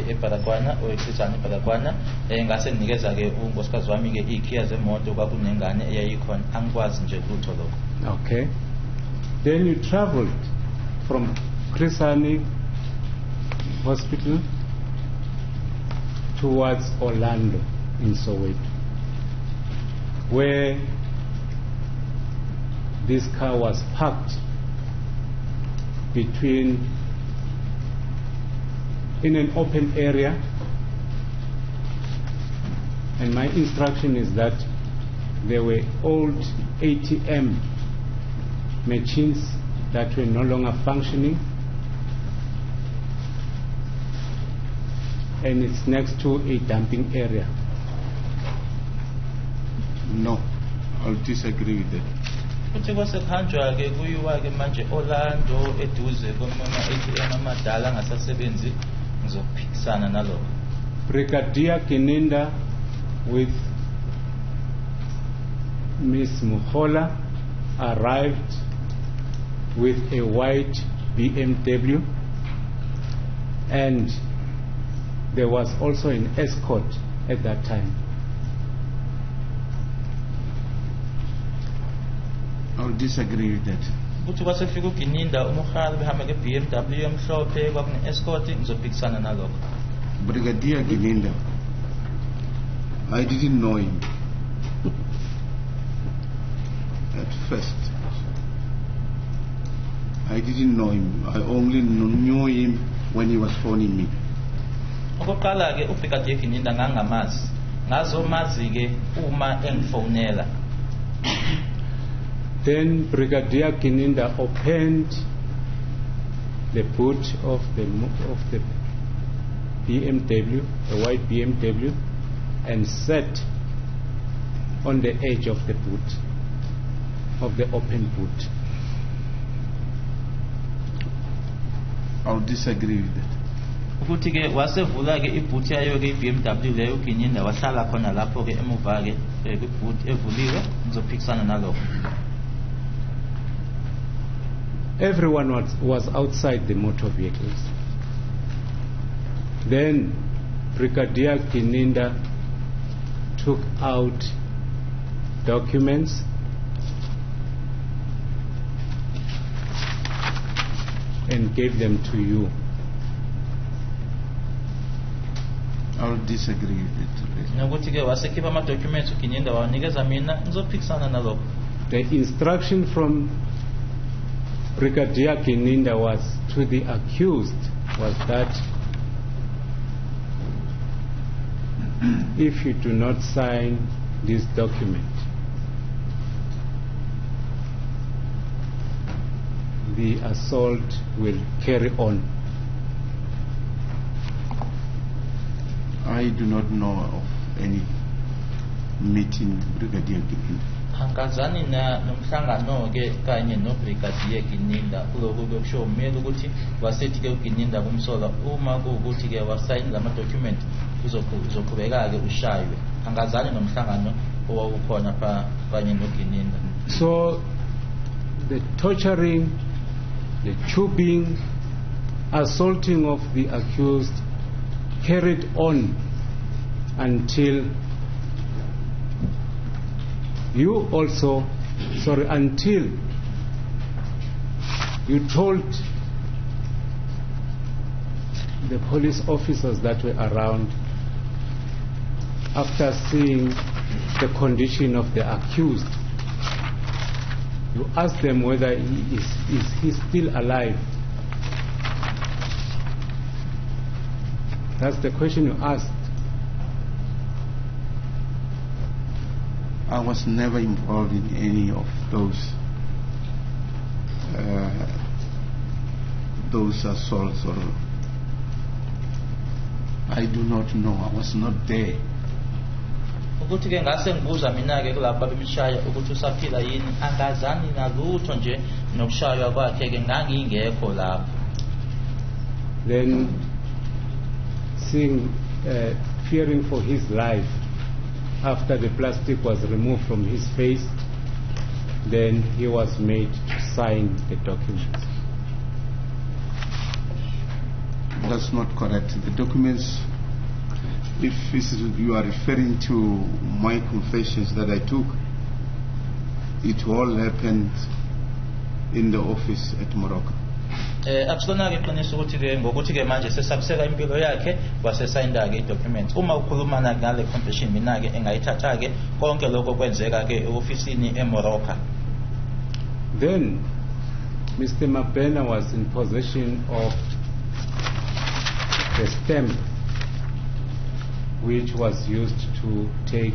eBaragwana or eChrisani eBaragwana ngase nginikeza-ke unkosikazi wami-ke iy'khiya zemoto kwakunengane eyayikhona. Angikwazi nje lutho lokho. Okay. Then you traveled from Chrisani Hospital towards Orlando in Soweto, where this car was parked in an open area And my instruction is that there were old ATM machines that were no longer functioning, and it's next to a dumping area. No, I'll disagree with that. Futhi kwasekhanjwa ke kuyiwa ke manje Orlando eduze komama ATM amadala angasasebenzi ngizophikisana nalokho. Brigadier Kininda with Miss Muhola arrived with a white BMW, and there was also an escort at that time. I'll disagree with that. Futhi kwasefika uGininda umuhali behamba ngeBMW emhlophe kwakune escort ngizophikisana nalokho. Brigadier Gininda, I didn't know him at first. I didn't know him. I only knew him when he was phoning me. Okokuqala ke uBrigadier Gininda ngangamazi. Ngazomazi ke uma engifonela. Then Brigadier Kininda opened the boot of the BMW, a white BMW, and sat on the edge of the boot, of the open boot. I'll disagree with that. Ukuthi ke wasevula ke ibhuthi yayo ke BMW leyo uGininda wahlala khona lapho ke emuva ke kwibhuthi evuliwe ngizophikisana nalokho. Everyone was outside the motor vehicles. Then Brigadier Kininda took out documents and gave them to you. I'll disagree with it. Nokuthi ke wasekhipha ama documents uGininda wanikeza mina ngizophikisana nalokho. The instruction from Brigadier Kininda was to the accused was that if you do not sign this document, the assault will carry on. I do not know of any meeting Brigadier Gininda. Angazani nomhlangano ke kanye noBrigadier Gininda kuloko kusho umele ukuthi wasethi ke uGininda kumsola uma kuukuthi ke wasayina lama document uzoqhubeka ke ushaywe. Angazani nomhlangano owawukhona kanye noGininda. So the torturing, the tubing, assaulting of the accused carried on until until you told the police officers that were around, after seeing the condition of the accused, you asked them whether is he still alive. That's the question you asked. I was never involved in any of those assaults, or I do not know. I was not there. Ukuthi ke ngase ngibuza mina ke kulabo babemshaya ukuthi usaphila yini, angazani nalutho nje nokushaywa kwakhe ke ngangingekho lapho. Then fearing for his life, after the plastic was removed from his face, then he was made to sign the documents. That's not correct. The documents, if you are referring to my confessions that I took, it all happened in the office at Morocco. Akusona ke qiniso ukuthi ke ngokuthi ke manje sesabiseka impilo yakhe wasesayinda ke documents. Uma ukhuluma ngale confession mina ke engayithatha ke konke lokho kwenzeka ke ofisini eMorocco. Then Mr. Mabena was in possession of the stamp which was used to take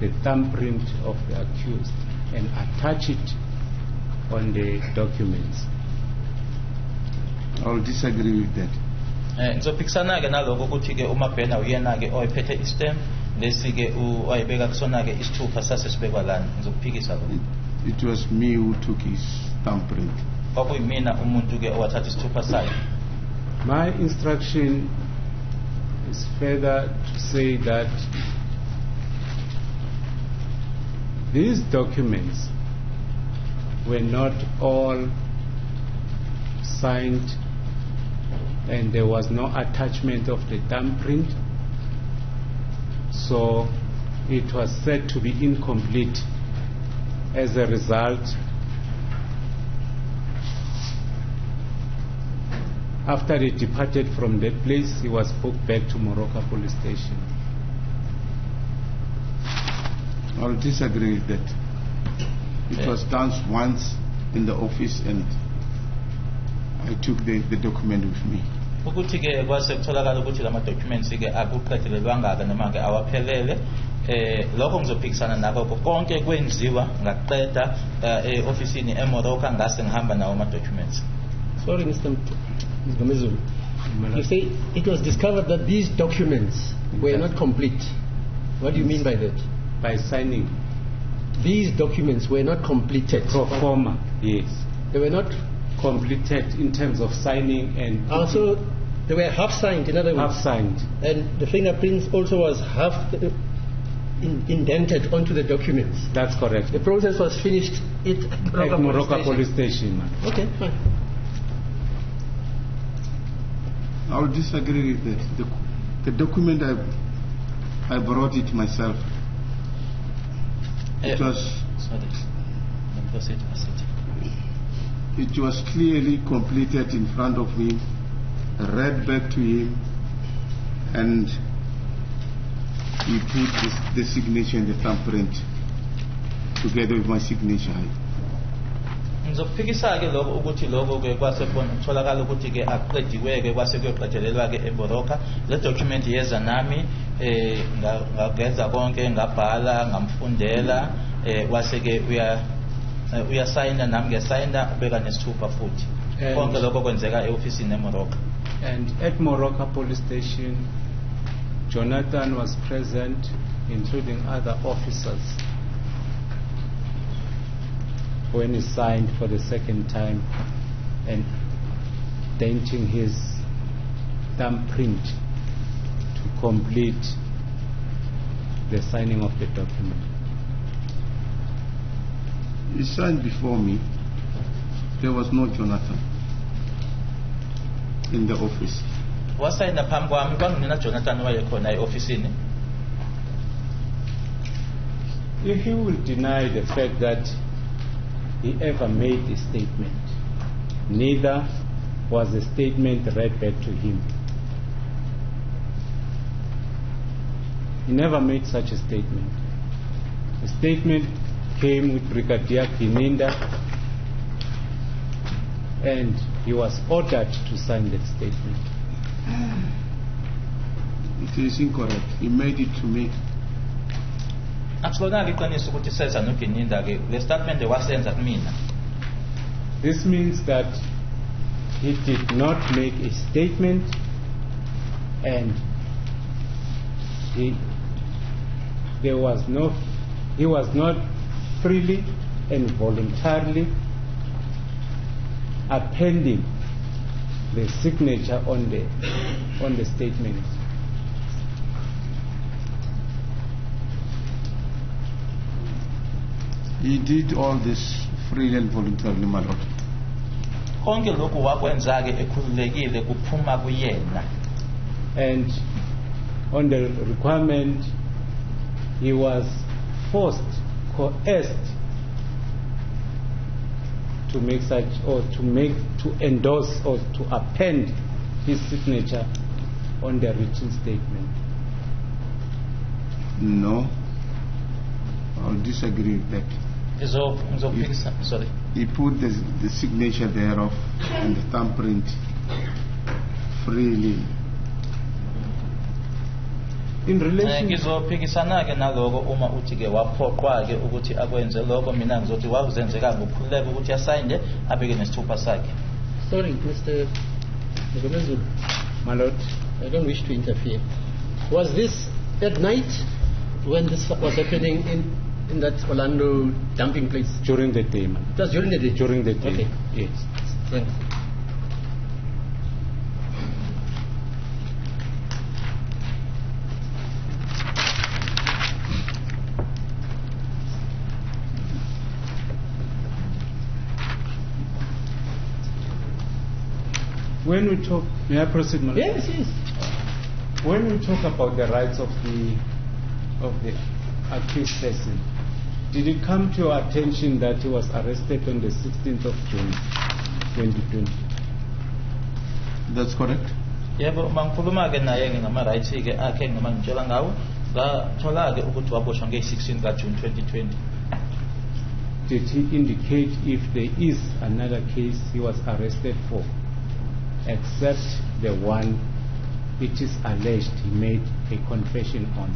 the thumbprint of the accused and attach it on the documents. I'll disagree with that. Ngizophikisana ke naloko ukuthi ke uMabhena uyena ke oyiphethe istem lesi ke wayibeka kusona ke isithupha sase sibekwa lana. Ngizokuphikisa lokho. It was me who took his thumbprint. Kwakuyimina umuntu ke owathatha isithupha sakhe. My instruction is further to say that these documents were not all signed and there was no attachment of the thumbprint, so it was said to be incomplete. As a result, after he departed from that place, he was booked back to Moroka police station. I'll disagree with that. It was done once in the office and I took the document with me. Ukuthi ke kwase kutholakala ukuthi lama documents ke akuqedelelwanga ke noma ke awaphelele lokho ngizophikisana nako konke kwenziwa ngaqeda officeini eMoroka ngase ngihamba nawo ama documents. Sorry, Mr. Mzulu. You say it was discovered that these documents were not complete. What do you mean by that? By signing. These documents were not completed. Pro forma, yes. They were not completed in terms of signing and... Also, they were half signed, in other words. Half signed. And the fingerprints also was half indented onto the documents. That's correct. The process was finished at Moroka police station. Okay, fine. I will disagree with that. The document I brought it myself. It was. Sorry. It was clearly completed in front of me, read back to him, and he put the signature and the thumbprint together with my signature. Ngizophikisa ke lokho ukuthi lokho ke kwase kutholakala ukuthi ke aqediwe ke kwase kuyoqedelelwa ke eMoroka. Le document yeza nami ngagenza konke ngabhala ngamfundela kwase ke uyasayina nami ngesayina ubeka nesithupha futhi. Konke lokho kwenzeka eofisini eMoroka. And at Moroka police station, Jonathan was present, including other officers, when he signed for the second time and denting his thumbprint to complete the signing of the document. He signed before me. There was no Jonathan in the office. Wasayina phambi kwami kwangina Jonathan wayekhona eofisini. If you will deny the fact that he ever made a statement, neither was the statement read back to him. He never made such a statement. The statement came with Brigadier Kininda and he was ordered to sign that statement. It is incorrect. He made it to me. This means that he did not make a statement and he was not freely and voluntarily appending the signature on the statement. He did all this freely and voluntarily, my lord. And on the requirement, he was forced, coerced to make such, or to endorse or to append his signature on the written statement. No, I'll disagree with that. Sorry. He put the signature thereof and the thumbprint freely. In relation, ngizophikisana ke naloko uma uthi ke waphoqwa ke ukuthi akwenze lokho mina ngizothi wakuzenzeka ngokukhululeka ukuthi asayinde abeke nesithupha sakhe. Sorry, Mr. Ngomezulu, my lord, I don't wish to interfere. Was this at night when this was happening in that Orlando dumping place? during the day, man. It was during the day? During the day, Okay. yes. Thanks. When we talk, may I proceed, my lord? Yes, yes. When we talk about the rights of the accused person, did it come to your attention that he was arrested on the 16th of June 2020? That's correct. Yebo mangikhuluma ke naye ngama rights ke akhe noma ngitshela ngawo ngathola ke ukuthi waboshwa nge-16 kaJune 2020. Did he indicate if there is another case he was arrested for, except the one it is alleged he made a confession on?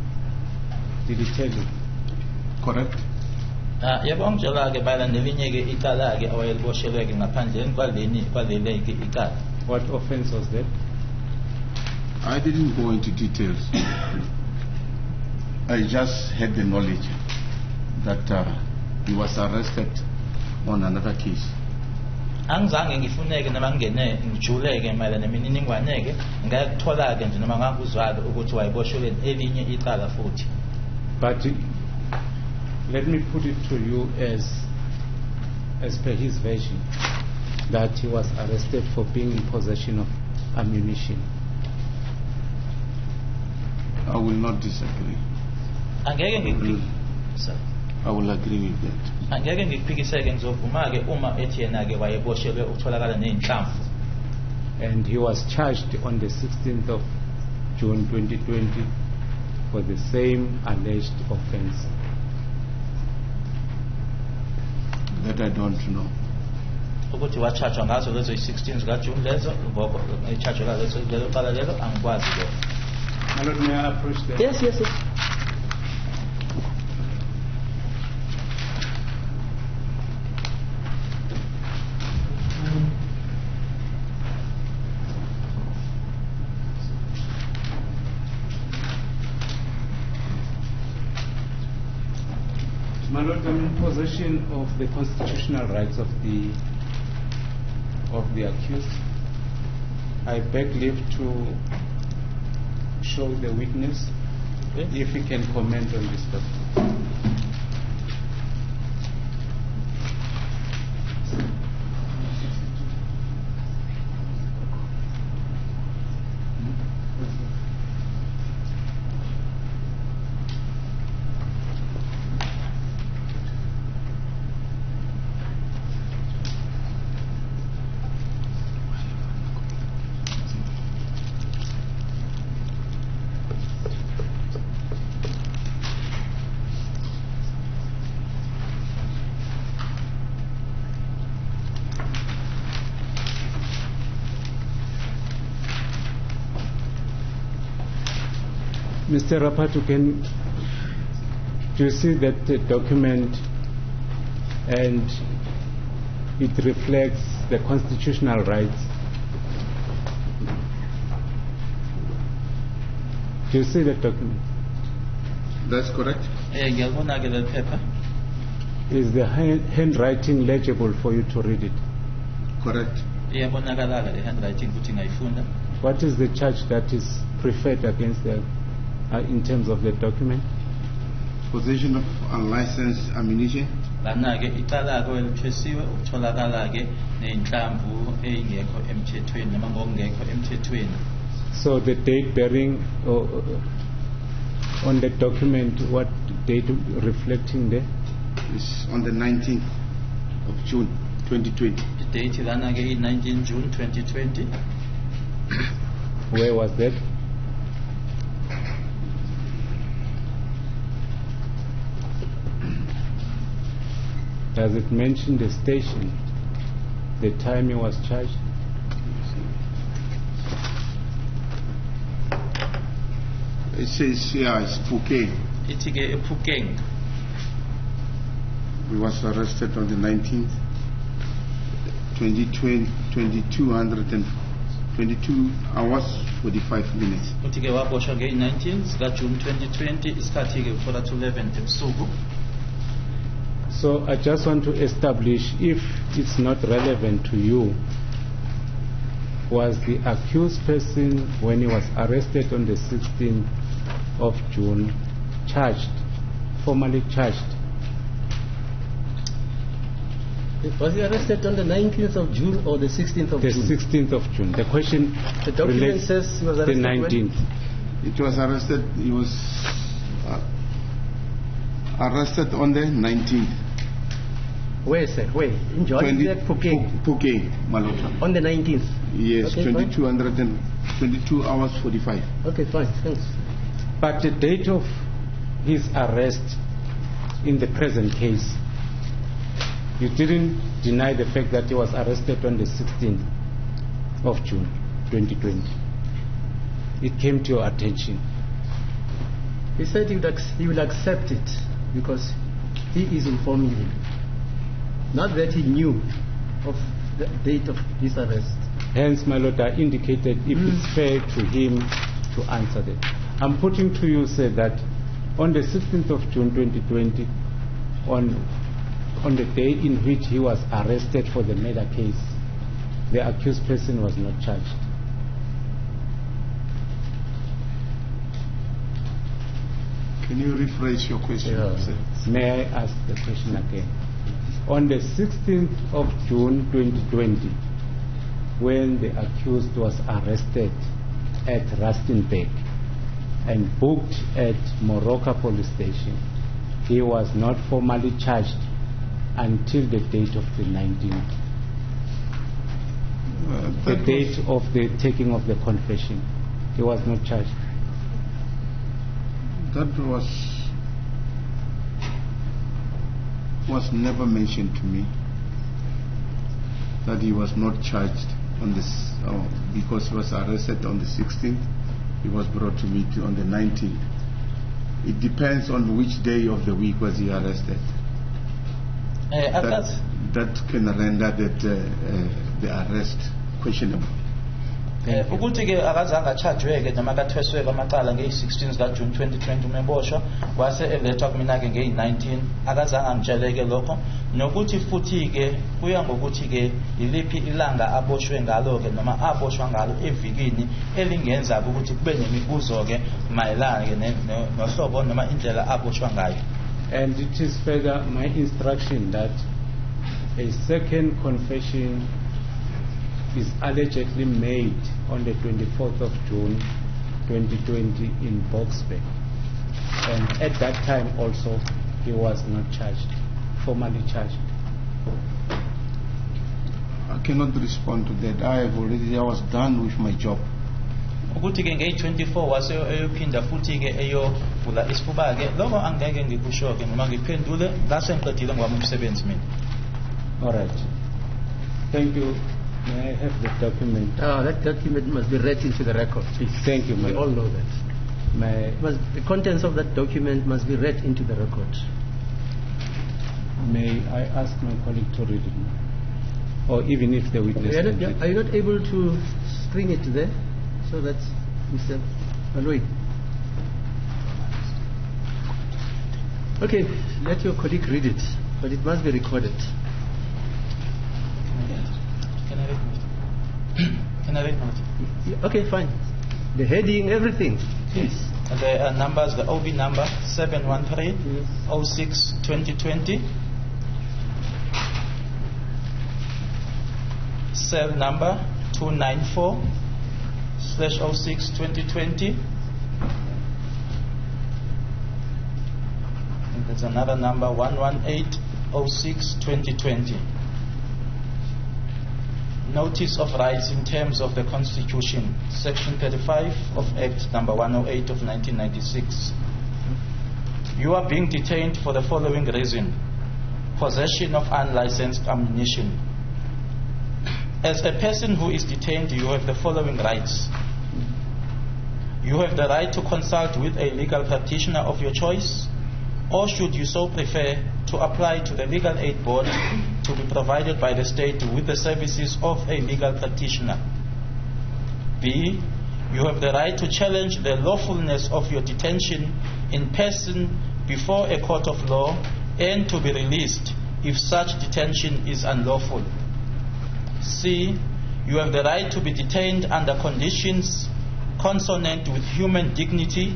Did he tell you? Correct. Yebo ngitshela ke bayana nelinye ke icala ke awayeliboshelwe ke ngaphandle kwaleli ke icala. What offense was that? I didn't go into details. I just had the knowledge that he was arrested on another case. Angizange ngifuneke noma ngingene ngijuleke mayelana nemininingwane ke ngayakuthola ke nje noma ngakuzwa ukuthi wayeboshelwe elinye icala futhi. But let me put it to you as per his version, that he was arrested for being in possession of ammunition. I will not disagree. Angeke I will agree with that. angeke ngikuphikiseke ngizovuma ke uma ethi yena ke wayeboshelwe ukutholakala nezinhlamvu. And he was charged on the 16th of June 2020 for the same alleged offense. That I don't know. Ukuthi wachajwa ngazo lezo 16 zikaJune lezo ngoba echajwa lezo lelo qala lelo angikwazi lo. My Lord, may I approach that? Yes, yes, yes. My Lord, I'm in possession of the constitutional rights of the accused. I beg leave to show the witness if he can comment on this document. Mr. Rapatu, do you see that document, and it reflects the constitutional rights? Do you see that document? That's correct. Ngiyabona ke leli phepha. Is the handwriting legible for you to read it? Correct. Iyabonakala le handwriting ukuthi ngayifunda. What is the charge that is preferred against the in terms of the document? Possession of unlicensed ammunition. Lana ke icala ke elithwesiwe ukutholakala ke nezinhlamvu ezingekho emthethweni noma ngokungekho emthethweni. So the date bearing on the document, what date reflecting there? Is on the 19th of June 2020. The date lana ke 19 June 2020. Where was that? Does it mention the station, the time he was charged? It says here it's Phuket. ithi ke ephukeng. We was arrested on the 19th, 22 hours 45 minutes. Uthi ke waboshwa nge-19 zikaJune 2020 isikhathi ke uthola 11 ebusuku. So I just want to establish, if it's not relevant to you, was the accused person, when he was arrested on the 16th of June, charged, formally charged? Was he arrested on the 19th of June or the 16th of The June? 16th of June. The question The document relates says he was the arrested 19th. It was arrested. He was arrested on the 19th. Where, sir? Where? In Johannesburg, Phuket. Phuket, Malota. On the 19th? Yes, Okay, 22 hours 45. Okay, fine. Thanks. But the date of his arrest in the present case, you didn't deny the fact that he was arrested on the 16th of June 2020. It came to your attention. He said he will accept it because he is informing him. Not that he knew of the date of his arrest. Hence, my Lord, I indicated if it's fair to him to answer that. I'm putting to you, sir, that on the 16th of June 2020, on the day in which he was arrested for the murder case, the accused person was not charged. Can you rephrase your question? Sir? May I ask the question again? On the 16th of June 2020, when the accused was arrested at Rustenburg and booked at Moroka police station, he was not formally charged until the date of the 19th. The date of the taking of the confession. He was not charged. That was never mentioned to me, that he was not charged on this because he was arrested on the 16th. He was brought to me on the 19th. It depends on which day of the week was he arrested. That can render the arrest questionable. Ukuthi ke akazange achajwe-ke noma kathweswe amacala ngeyi-16 zikaJune 2020 umeboshwa wase elethwa kumina-ke ngeyi-19 akazange angitsheleke lokho, nokuthi futhi-ke kuya ngokuthi-ke yiliphi ilanga aboshwe ngalo-ke noma aboshwa ngalo evikini elingenza ukuthi kube nemibuzo-ke mayelana-ke nohlobo noma indlela aboshwa ngayo. And it is further my instruction that a second confession is allegedly made on the 24th of June 2020 in Boksburg. And at that time also, he was not charged, formally charged. I cannot respond to that. I was done with my job. Ukuthi-ke ngeyi-24 wase eyophinda futhi-ke eyovula isifuba-ke lokho angeke ngikusho-ke noma ngiphendule lase ngiqedile ngwami umsebenzi mina. All right. Thank you. May I have the document? That document must be read into the record, please. Thank you, We madam. all know that. The contents of that document must be read into the record. May I ask my colleague to read it now? Or even if the witness can read it. Are you not able to string it there so that Mr. Aloy? Okay, let your colleague read it, but it must be recorded. Can I read it? Okay, fine. The heading, everything. Yes. The numbers, the OB number 713-06-2020. Cell number 294/06-2020. And there's another number 118-06-2020. Notice of rights in terms of the Constitution, Section 35 of Act number 108 of 1996. You are being detained for the following reason: possession of unlicensed ammunition. As a person who is detained, you have the following rights. You have the right to consult with a legal practitioner of your choice, or should you so prefer, to apply to the Legal Aid Board to be provided by the state with the services of a legal practitioner. B. You have the right to challenge the lawfulness of your detention in person before a court of law and to be released if such detention is unlawful. C. You have the right to be detained under conditions consonant with human dignity,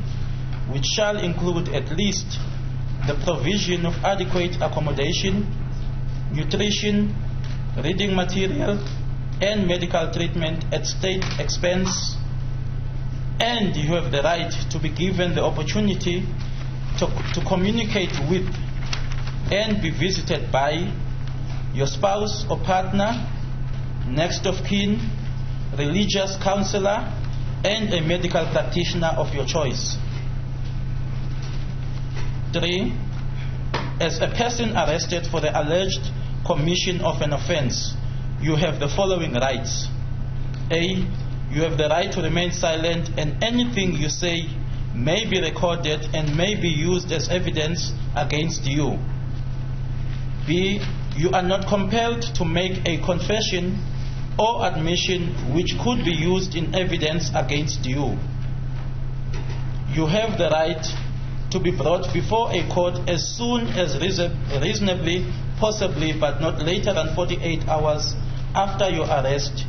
which shall include at least the provision of adequate accommodation, nutrition, reading material, and medical treatment at state expense. And you have the right to be given the opportunity to communicate with and be visited by your spouse or partner, next of kin, religious counselor, and a medical practitioner of your choice. 3. As a person arrested for the alleged commission of an offense, you have the following rights. A. You have the right to remain silent, and anything you say may be recorded and may be used as evidence against you. B. You are not compelled to make a confession or admission which could be used in evidence against you. You have the right to be brought before a court as soon as reasonably possibly, but not later than 48 hours after your arrest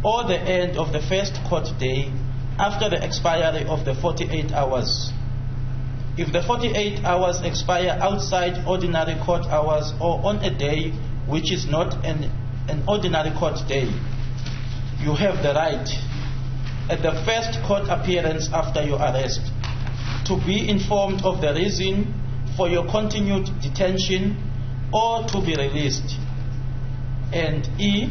or the end of the first court day after the expiry of the 48 hours. If the 48 hours expire outside ordinary court hours or on a day which is not an ordinary court day, you have the right at the first court appearance after your arrest to be informed of the reason for your continued detention or to be released. And E.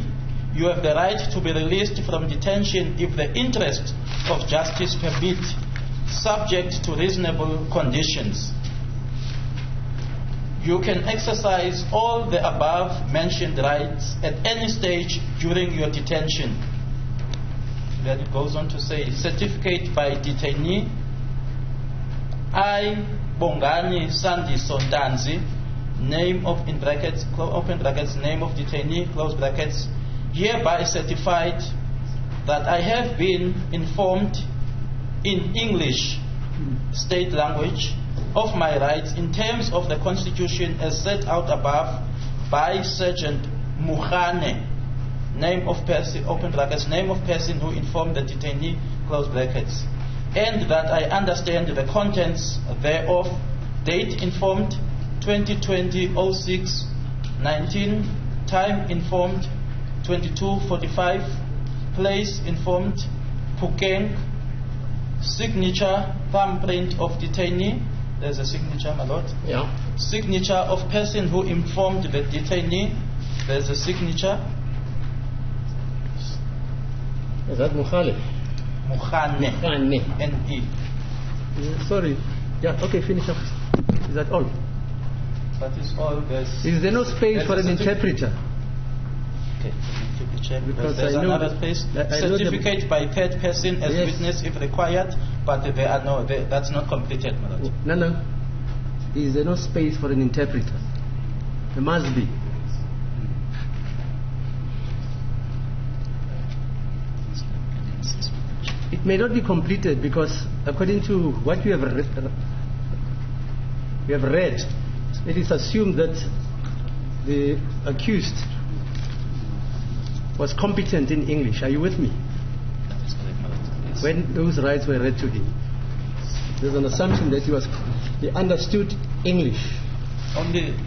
You have the right to be released from detention if the interests of justice permit, subject to reasonable conditions. You can exercise all the above mentioned rights at any stage during your detention. Then it goes on to say, certificate by detainee, I, Bongani Sandi Sontanzi, name of, in brackets, open brackets, name of detainee, close brackets, hereby certified that I have been informed in English, state language, of my rights in terms of the Constitution as set out above by Sergeant Mukhane, name of person, open brackets, name of person who informed the detainee, close brackets, and that I understand the contents thereof, date informed 2020-06-19, time informed 22:45, place informed Pukeng, signature, thumbprint of detainee, there's a signature, my lord. Yeah. Signature of person who informed the detainee, there's a signature. Is that Mukhale? Mukhane. N-E. Sorry. Yeah, okay, finish up. Is that all? That is all. Is there no space for an interpreter? Okay, to be checked. Because There's I know another space. Certificate by third person as Yes. witness if required, but there are no. That's not completed, my lord. No. Is there no space for an interpreter? There must be. It may not be completed because, according to what we have read, it is assumed that the accused was competent in English. Are you with me? That is correct, my lord. Yes. When those rights were read to him, there's an assumption that he understood English.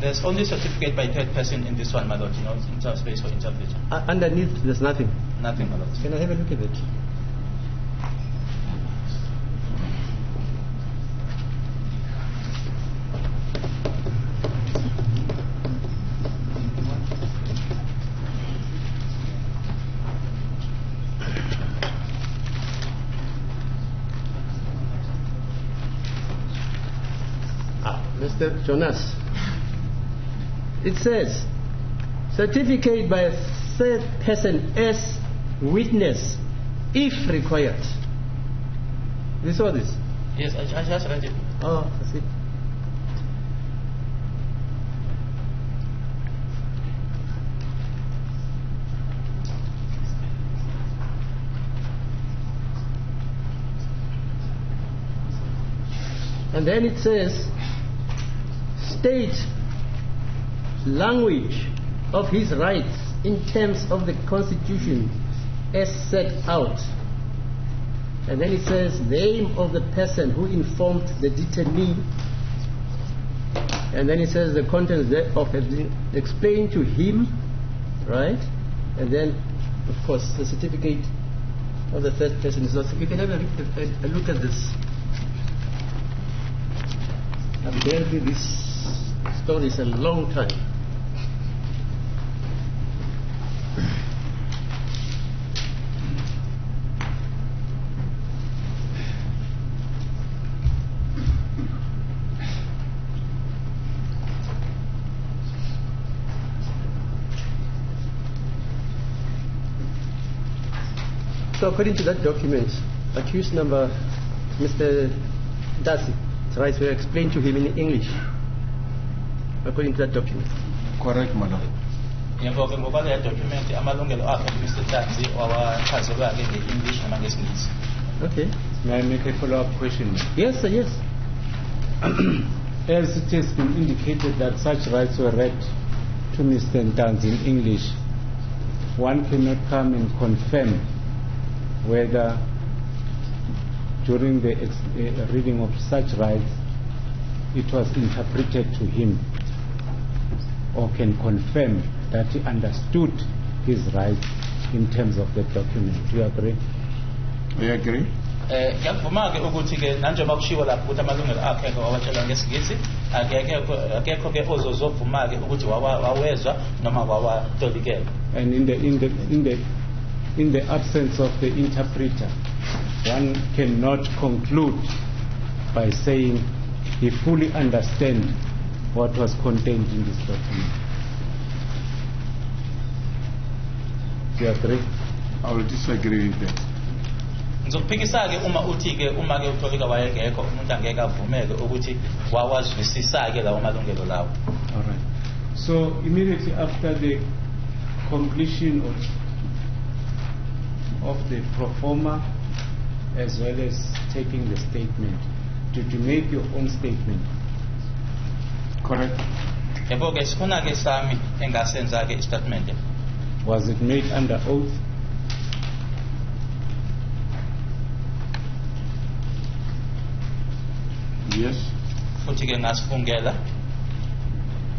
There's only certificate by third person in this one, my lord. No space for interpreter. Underneath, there's nothing. Nothing, my lord. Can I have a look at it? Mr. Jonas. It says, certificate by a third person as witness, if required. This or this? Yes, I just read it. Oh, I see. And then it says, state language of his rights in terms of the Constitution as set out. And then it says, name of the person who informed the detainee. And then it says the contents thereof have been explained to him, right? And then, of course, the certificate of the third person is also. You can have a look at this. I've dealt with this story a long time. So according to that document, accused number, Mr. Dasi, his rights were explained to him in English, according to that document. Correct, madam. Ngoba ngoba document amalungelo akhe Mr. Taxi wawachazelwa ke nge-English noma ngesingisi. Okay. May I make a follow-up question? Yes, sir, yes. As it has been indicated that such rights were read to Mr. Ntanzi in English, one cannot come and confirm whether during the reading of such rights it was interpreted to him, or can confirm that he understood his rights in terms of the document. Do you agree? I agree. Ngiyavuma ke ukuthi ke nanjengoba kushiwo lapho ukuthi amalungelo akhe wawatshelwa ngesingisi akekho ke ozozovuma ke ukuthi wawezwa noma wawatolikela. And in the absence of the interpreter, one cannot conclude by saying he fully understands what was contained in this document. Do you agree? I will disagree with that. Ngizokuphikisa ke uma uthi ke uma ke utolika wayengekho umuntu angeke avumeke ukuthi wawazwisisa ke lawo malungelo lawo. All right. So immediately after the completion of the pro forma, as well as taking the statement, did you make your own statement? Correct. Yebo ke sifuna ke sami engasenza ke statement. Was it made under oath? Yes. Futhi ke ngasifungela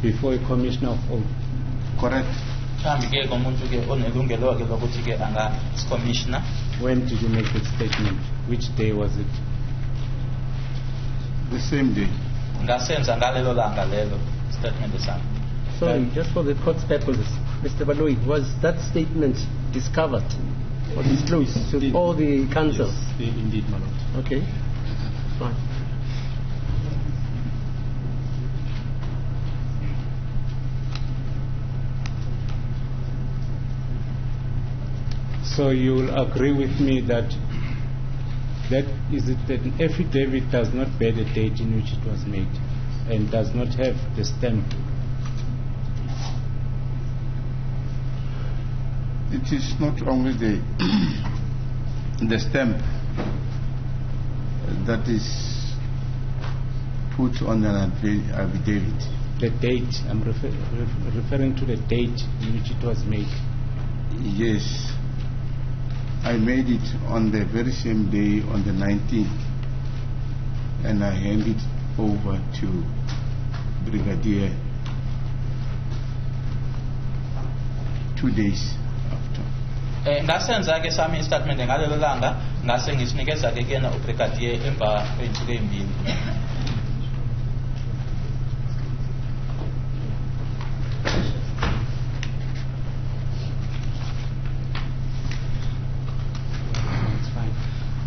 Before a commissioner of oath? Correct. mhlambi ke komuntu ke onelungelo ke lokuthi ke anga commissioner. When did you make the statement? Which day was it? The same day. Ngasenza ngalelo langa lelo statement sami. Sorry, just for the court's purposes, Mr. Baloyi, was that statement discovered or disclosed to all the councils? Yes, indeed, my lord. Okay, fine. So you will agree with me that that an affidavit does not bear the date in which it was made and does not have the stamp. It is not only the the stamp that is put on an affidavit. The date, I'm referring to the date in which it was made. Yes, I made it on the very same day, on the 19th, and I handed it over to Brigadier 2 days after. Ngasenza ke sami statement ngalelo langa ngase ngisinikeza ke kena ubrigadier emva kwentsuku ezimbili.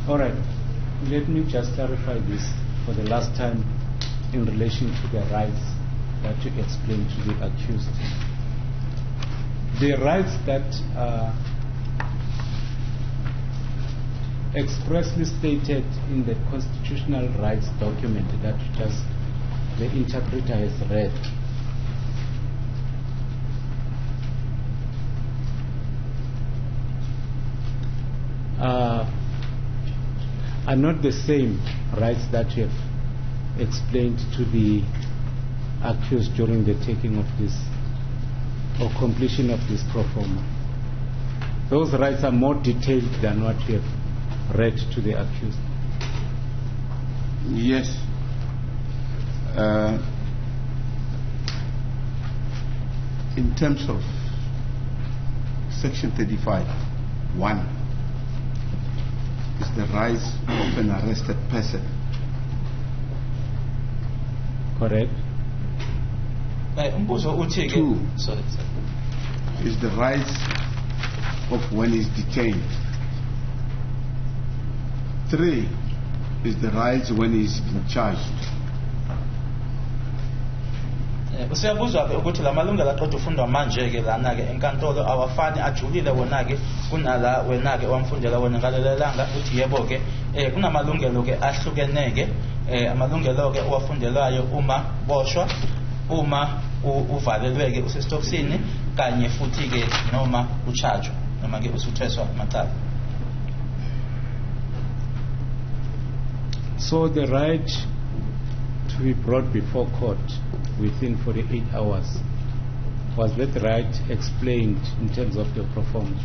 All right, let me just clarify this for the last time in relation to the rights that you explained to the accused. The rights that expressly stated in the constitutional rights document that just the interpreter has read, are not the same rights that you have explained to the accused during the taking of this or completion of this pro forma. Those rights are more detailed than what you have read to the accused. Yes. In terms of Section 35(1) is the rights of an arrested person. Correct? 2 is the rights of when he's detained. 3 is the rights when he's in charged. Usiyabuzwa ke ukuthi la malungelo aqeda ufundwa manje ke lana ke enkantolo awafani ajulile wona ke kunala wena ke wamfundela wona ngalelelanga uthi yebo ke kunamalungelo ke ahlukeneke amalungelo ke owafundelayo uma boshwa uma uvalelwe ke usesitokisini kanye futhi ke noma ucharge noma ke usutheswa amacala. So the right to be brought before court within 48 hours, was that right explained in terms of your performance?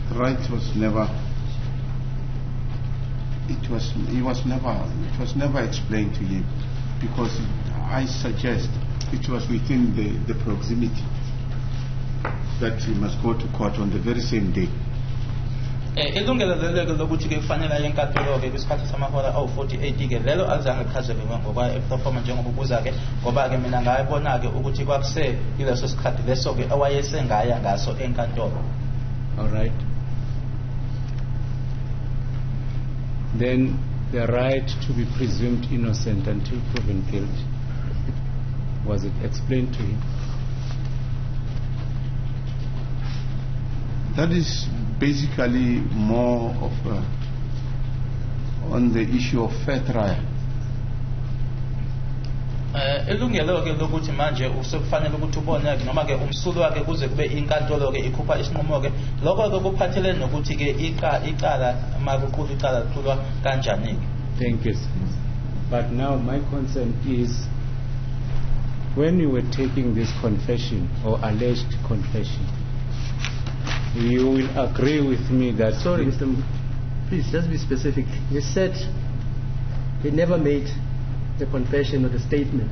The right was never. It was never explained to him, because I suggest it was within the proximity that he must go to court on the very same day. Ilungelo lelo lokuthi ke kufanele ayenkantolo ke kwisikhathi samahora awu-48 ke lelo azange lichazelwe ngoba eperforma njengoba ubuza ke ngoba ke mina ngayibona ke ukuthi kwakuse ileso sikhathi leso ke awayesengaya ngaso enkantolo. All right. Then the right to be presumed innocent until proven guilty, was it explained to him? That is basically more of on the issue of fair trial. Ilungelo ke lokuthi manje usekufanele ukuthi ubone ke noma ke umsulu wakhe kuze kube inkantolo ke ikhupha isinqumo ke lokho ke kuphathelene nokuthi ke icala makuqhula icala liqhulwa kanjani. Thank you. But now my concern is, when you were taking this confession or alleged confession, you will agree with me that... Sorry, Mr. Please, just be specific. You said he never made the confession or the statement.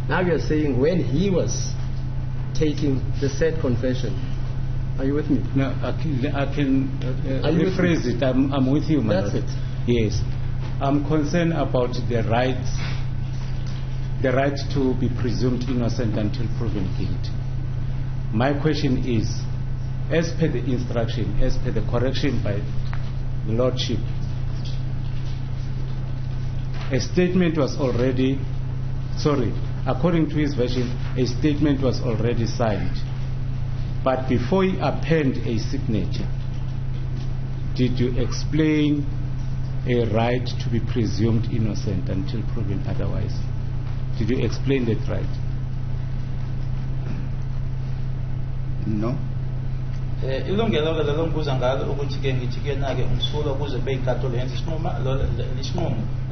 Now you are saying when he was taking the said confession. Are you with me? No, I can rephrase it. I'm with you, my That's Lord. it. Yes. I'm concerned about the right to be presumed innocent until proven guilty. My question is, as per the instruction, as per the correction by the Lordship, a statement was already, according to his version, a statement was already signed. But before you append a signature, did you explain a right to be presumed innocent until proven otherwise? Did you explain that right? No. Ilungelo ke lelo mbuza ngalo ukuthi ke ngithi ke na ke umsulo kuze kube inkantolo yenza isinqumo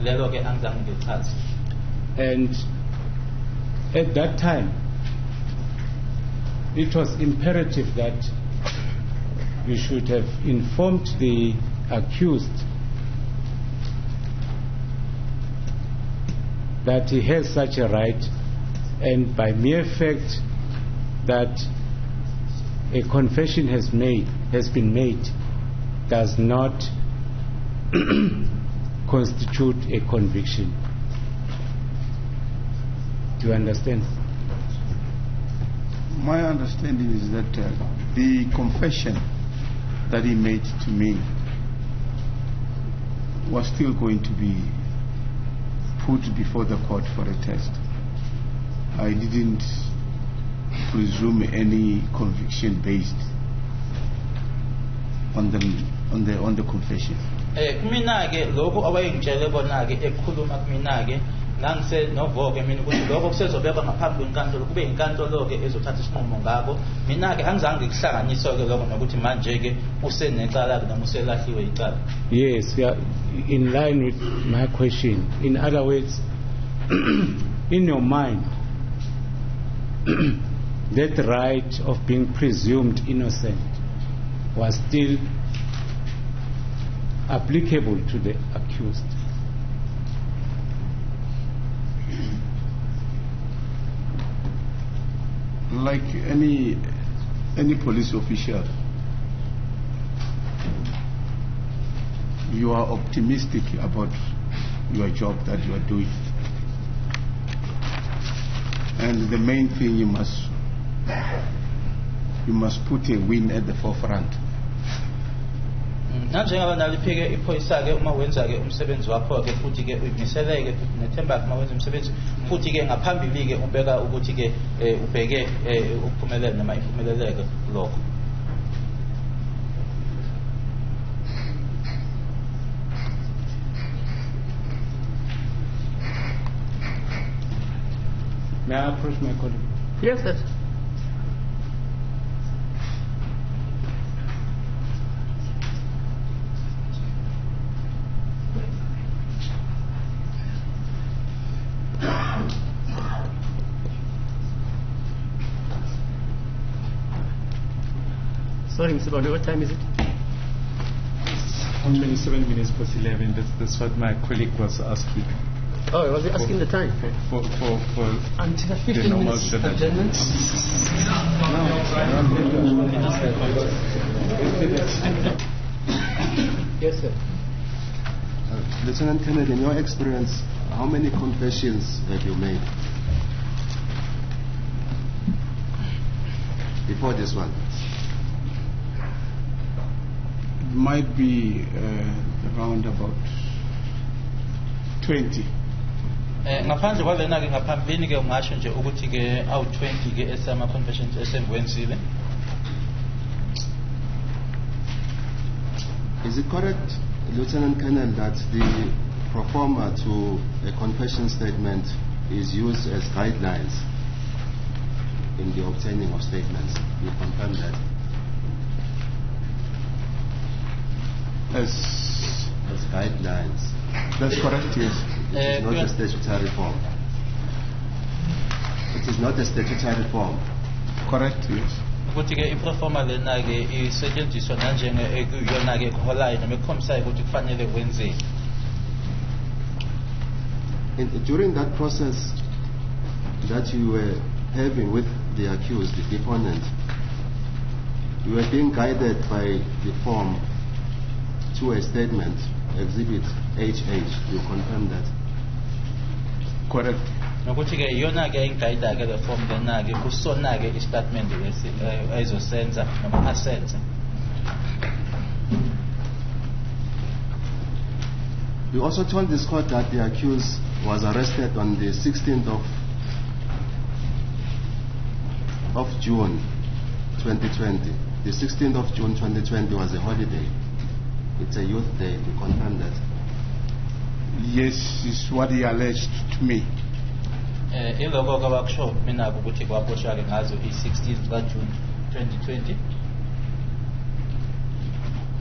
lelo ke angizange ngichaze. And at that time, it was imperative that you should have informed the accused that he has such a right, and by mere fact that a confession has been made does not constitute a conviction. Do you understand? My understanding is that the confession that he made to me was still going to be put before the court for a test. I didn't presume any conviction based on the confession. Kumina ke lokho abayengitshele bona ke ekhuluma kumina ke ngangise novoke mina ukuthi lokho kusezobekwa ngaphambi kwenkantolo kube inkantolo ke ezothatha isinqumo ngako. Mina ke angizange ngikuhlanganise ke lokho nokuthi manje ke usenecala ke noma uselahliwe icala. Yes, we are in line with my question. In other words, in your mind, that right of being presumed innocent was still applicable to the accused. Like any police official, you are optimistic about your job that you are doing, and the main thing you must put a win at the forefront. Nanjengoba naliphike iphoyisa ke uma wenza ke umsebenzi wakho ke futhi ke uyimiseleke futhi nethemba uma wenza umsebenzi futhi ke ngaphambili ke ubeka ukuthi ke ubheke ukuphumelela noma impumeleleke lokho. May I approach my colleague? Yes, yes. Sorry, Mr. Bowder, what time is it? 27 minutes past 11. That's what my colleague was asking. Oh, was he asking the time? For Until the 15 normal minutes schedule. adjournment? Yes, sir. Lieutenant Kennedy, in your experience, how many confessions have you made before this one? It might be around about 20. Ngaphandle kwalena ke ngaphambili ke ungasho nje ukuthi ke awu 20 ke esama confessions esengiwenzile. Is it correct, Lieutenant Colonel, that the pro forma to a confession statement is used as guidelines in the obtaining of statements? You confirm that? As guidelines. That's correct, yes. It is not a statutory form. It is not a statutory form. Correct, yes. Ukuthi ke iproforma lena ke isetshenziswa nanjenge ekuyona ke eholayo noma ekhombisayo ukuthi kufanele kwenzeke. During that process that you were having with the accused, the deponent, you were being guided by the form to a statement, exhibit HH. You confirm that? Correct. Nokuthi ke iyona ke ingayida ke le form lena ke kusona ke istatement ezosenza noma asenze. You also told this court that the accused was arrested on the 16th of June 2020. The 16th of June 2020 was a holiday. It's a youth day. You confirm that? Yes, it's what he alleged to me. Iloko kabakusho mina ukuthi kwaboshwa ke ngazo i-16th June 2020.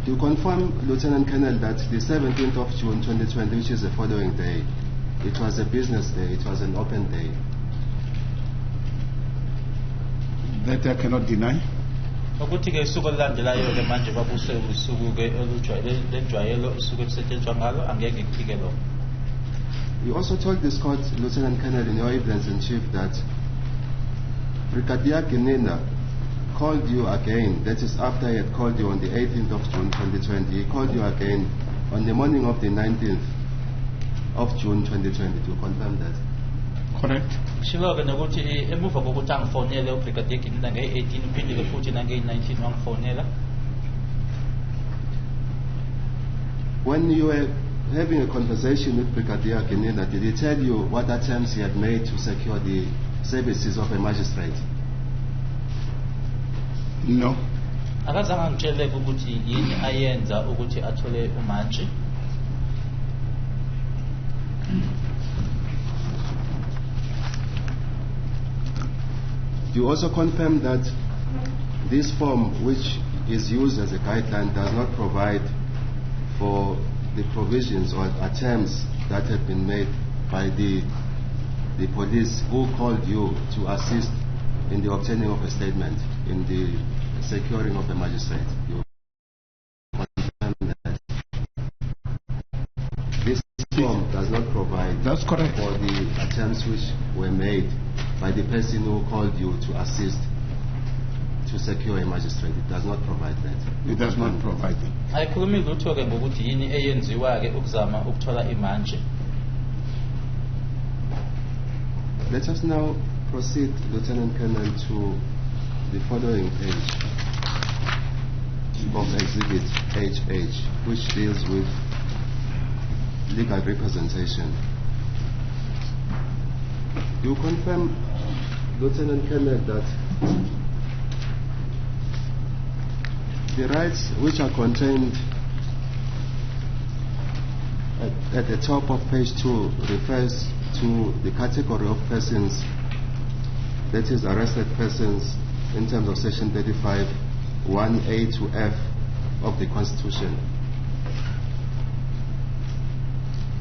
You confirm, Lieutenant Colonel, that the 17th of June 2020, which is the following day, it was a business day, it was an open day? That I cannot deny. Ukuthi ke isuku elilandelayo ke manje babuse usuku ke lenjwayelo isuku elisetshenziswa ngalo angeke kuphike lokho. You also told this court, Lieutenant Colonel, in your evidence in chief, that Brigadier Ginina called you again, that is after he had called you on the 18th of June 2020, he called you again on the morning of the 19th of June 2020. To confirm that? Correct. Shiloke nokuthi emuva kokuthi angifonele uBrigadier Ginina nge-18 uphindile futhi nange-19 wangifonela. When you were having a conversation with Brigadier Ginina, did he tell you what attempts he had made to secure the services of a magistrate? No. akazange angitsheleke ukuthi yini ayenza ukuthi athole umantshi. You also confirm that this form, which is used as a guideline, does not provide for the provisions or attempts that have been made by the police who called you to assist in the obtaining of a statement, in the securing of a magistrate. You confirm that this form does not provide That's correct. for the attempts which were made by the person who called you to assist to secure a magistrate. It does not provide that. It does not provide it. Ayikhulumi lutho ke ngokuthi yini eyenziwa ke ukuzama ukuthola imantshi. Let us now proceed, Lieutenant Colonel, to the following page of Exhibit HH, which deals with legal representation. You confirm, Lieutenant Colonel, that the rights which are contained at the top of page 2 refers to the category of persons, that is arrested persons, in terms of section 35, 1A to F of the Constitution.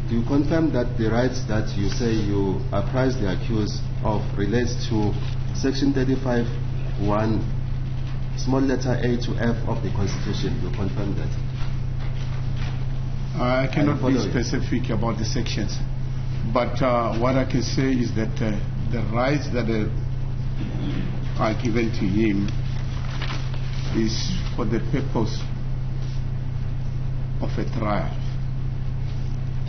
Do you confirm that the rights that you say you apprise the accused of relates to section 35, 1, small letter A to F of the Constitution? You confirm that? I cannot be specific about the sections, but what I can say is that the rights that are given to him is for the purpose of a trial.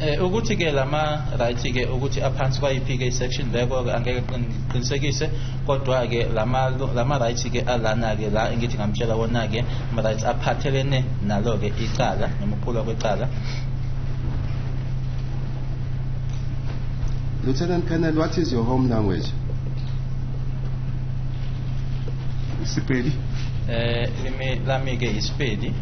Ukuthi ke lama rights ke ukuthi aphansi kwayiphi ke section leko angeke qinisekise, kodwa ke lama rights ke alana ke la engithi ngamtshela wona ke ama rights aphathelene nalo ke icala noma ukuphula kwecala. Lieutenant Colonel, what is your home language? Sepedi. Lami ke iSepedi.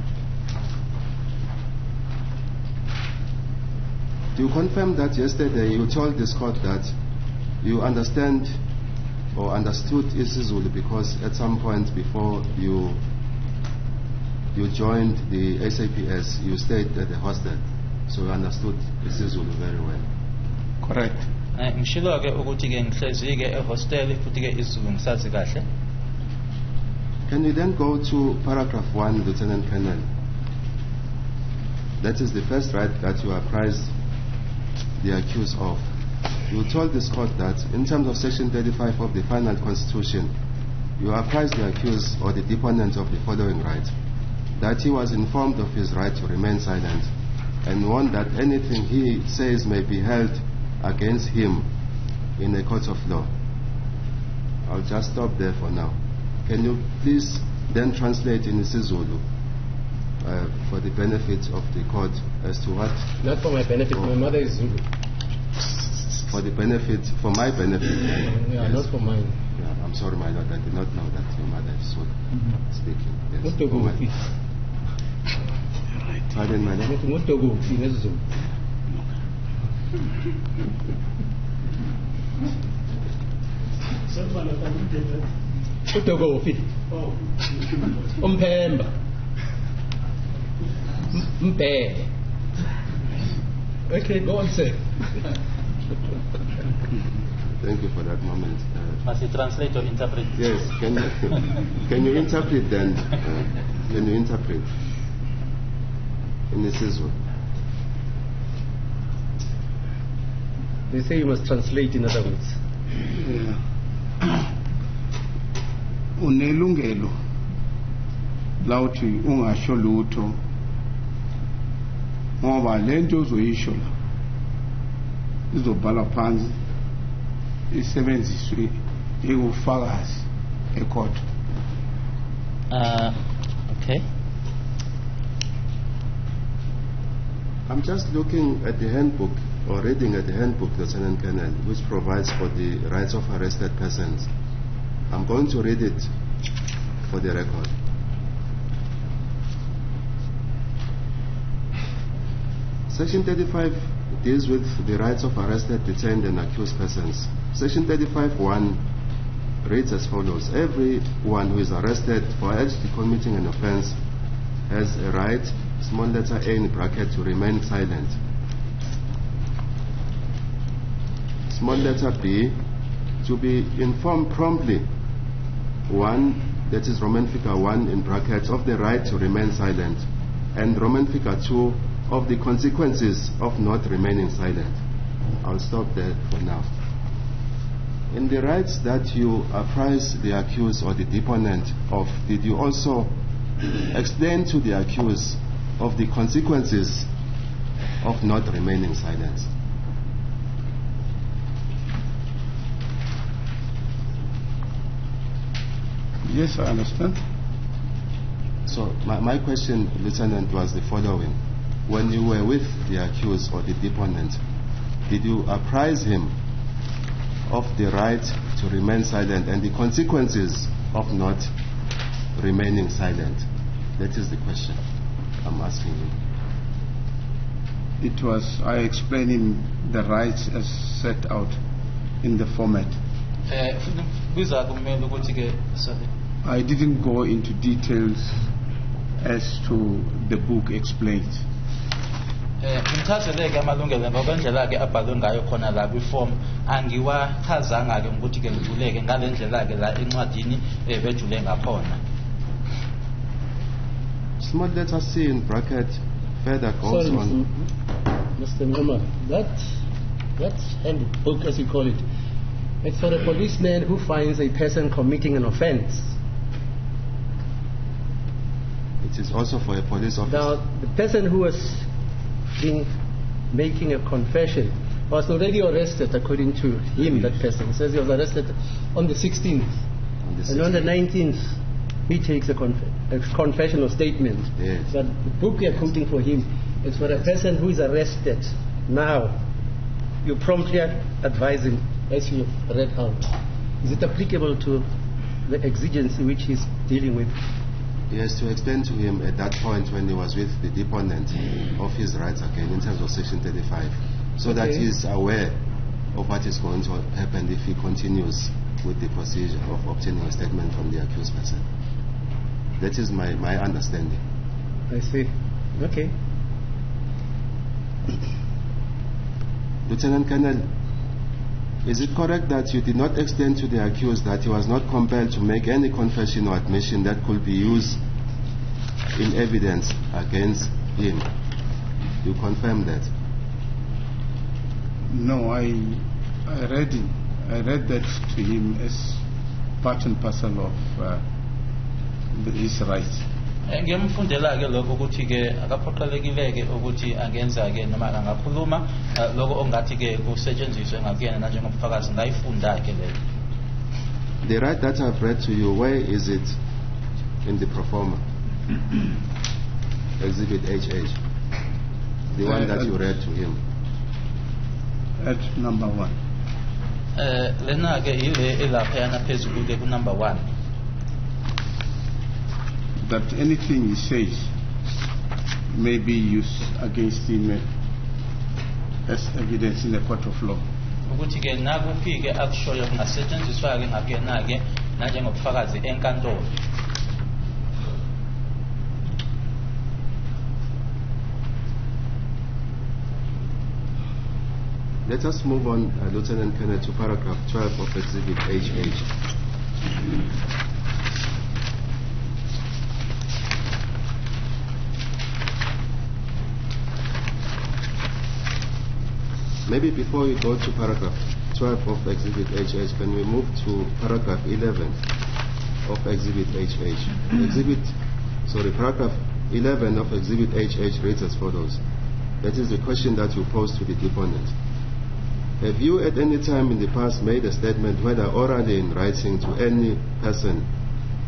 Do you confirm that yesterday you told this court that you understand or understood isiZulu because at some point before you joined the SAPS, you stayed at the hostel, so you understood isiZulu very well? Correct. Ngishilo ke ukuthi ke ngihlezi ke ehostel futhi ke isiZulu ngisazi kahle. Can you then go to paragraph 1, Lieutenant Colonel? That is the first right that you apprised the accused of. You told this court that in terms of section 35 of the final constitution, you apprised the accused or the deponent of the following right: that he was informed of his right to remain silent and warned that anything he says may be held against him in a court of law. I'll just stop there for now. Can you please then translate in isiZulu for the benefit of the court as to what? Not for my benefit, my mother is Zulu. For the benefit, for my benefit. Yeah, yes. not for mine. Yeah, I'm sorry, my lord, I did not know that your mother is Zulu speaking. Yes. Pardon, my lord. Umpemba. Okay, go on, sir. Thank you for that moment. Must you translate or interpret? Yes, can you interpret then? Can you interpret in isiZulu? They say you must translate in other words. Unelungelo lauthi ungasho lutho ngoba lento ozoyisho la izobhalwa phansi isebenziswe engufakazi ecourt. Okay. I'm just looking at the handbook, or reading at the handbook, Lieutenant Colonel, which provides for the rights of arrested persons. I'm going to read it for the record. Section 35 deals with the rights of arrested, detained, and accused persons. Section 35(1) reads as follows: everyone who is arrested for allegedly committing an offense has a right, small letter a in bracket, to remain silent. Small letter b, to be informed promptly, 1, that is Roman figure 1 in brackets, of the right to remain silent, and Roman figure 2 of the consequences of not remaining silent. I'll stop there for now. In the rights that you apprise the accused or the deponent of, did you also explain to the accused of the consequences of not remaining silent? Yes, I understand. So my question, Lieutenant, was the following. When you were with the accused or the deponent, did you apprise him of the right to remain silent and the consequences of not remaining silent? That is the question I'm asking you. I explained him the rights as set out in the format. I didn't go into details as to the book explains. Ngimchazeleke amalungelo ngokwendlela ke abhalwe ngayo khona la kwiform, angiwachazanga ke ukuthi ke ngivuleke ngalendlela ke la encwadini bejule ngakhona. Small letter C in bracket further goes on. Mr. Ngoma, that handbook, as you call it, it's for a policeman who finds a person committing an offense. It is also for a police officer. Now, the person who was making a confession was already arrested, according to him, that person. He says he was arrested on the 16th. And on the 19th, he takes a confessional statement. Yes. But the book we are quoting for him is for a person who is arrested. Now, you promptly advise him, as you read out. Is it applicable to the exigency which he's dealing with? Yes, to explain to him at that point when he was with the deponent of his rights again in terms of Section 35, so that he is aware of what is going to happen if he continues with the procedure of obtaining a statement from the accused person. That is my understanding. I see. Okay. Lieutenant Colonel, is it correct that you did not extend to the accused that he was not compelled to make any confession or admission that could be used in evidence against him? You confirm that? No, I read that to him as part and parcel of his rights. Ngiyamfundela ke lokho ukuthi ke akaphoqelekile ke ukuthi angenza ke noma angakhuluma lokho ongathi ke kusetshenziswe ngakuyena na njengobufakazi ngayifunda ke leyo. The right that I've read to you, where is it in the proforma? Exhibit HH. The one that you read to him. At number 1. Lena ke ile elaphayana phezulu ke ku number 1. That anything he says may be used against him as evidence in a court of law. Ukuthi ke nakuphi ke akushoyo kungasetshenziswa ke ngakuyena ke nanjengobufakazi enkantolo. Let us move on, Lieutenant Colonel, to paragraph 12 of Exhibit HH. Maybe before we go to paragraph 12 of Exhibit HH, can we move to paragraph 11 of Exhibit HH? Paragraph 11 of Exhibit HH reads as follows. That is the question that you pose to the deponent. Have you at any time in the past made a statement, whether orally in writing, to any person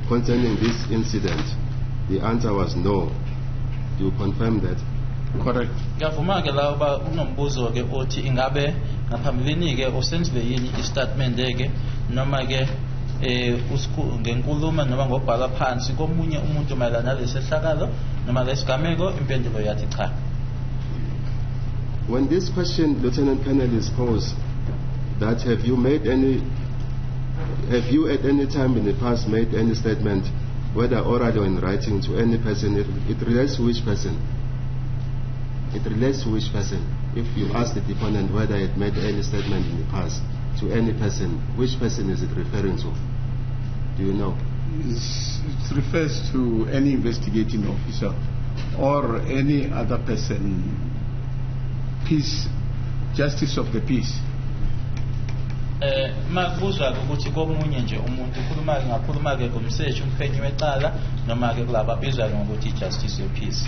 concerning this incident? The answer was no. Do you confirm that? Correct. Ngiyavuma ke la uba unombuzo ke othi ingabe ngaphambilini ke usenzile yini istatement ke noma ke ngenkulumo noma ngobhala phansi komunye umuntu mayelana nalesihlakalo noma lesigameko. Impendulo yathi cha. When this question, Lieutenant Colonel, is posed, that have you at any time in the past made any statement, whether oral or in writing, to any person, it relates to which person? It relates to which person? If you ask the deponent whether it made any statement in the past to any person, which person is it referring to? Do you know? It refers to any investigating officer or any other person, peace, justice of the peace. Makuzwa ukuthi komunye nje umuntu ukhuluma ngakhuluma ke ngomseshi umphenyi wecala noma ke kulaba bizwa ngokuthi justice of peace.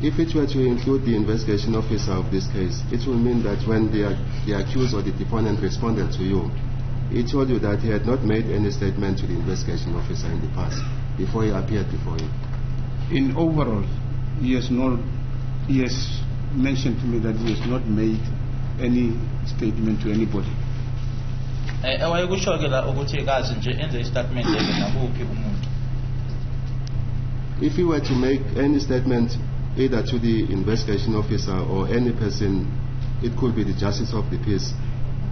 If it were to include the investigation officer of this case, it will mean that when the accused or the deponent responded to you, he told you that he had not made any statement to the investigation officer in the past before he appeared before you. In overall, he has mentioned to me that he has not made any statement to anybody. If he were to make any statement either to the investigation officer or any person, it could be the justice of the peace,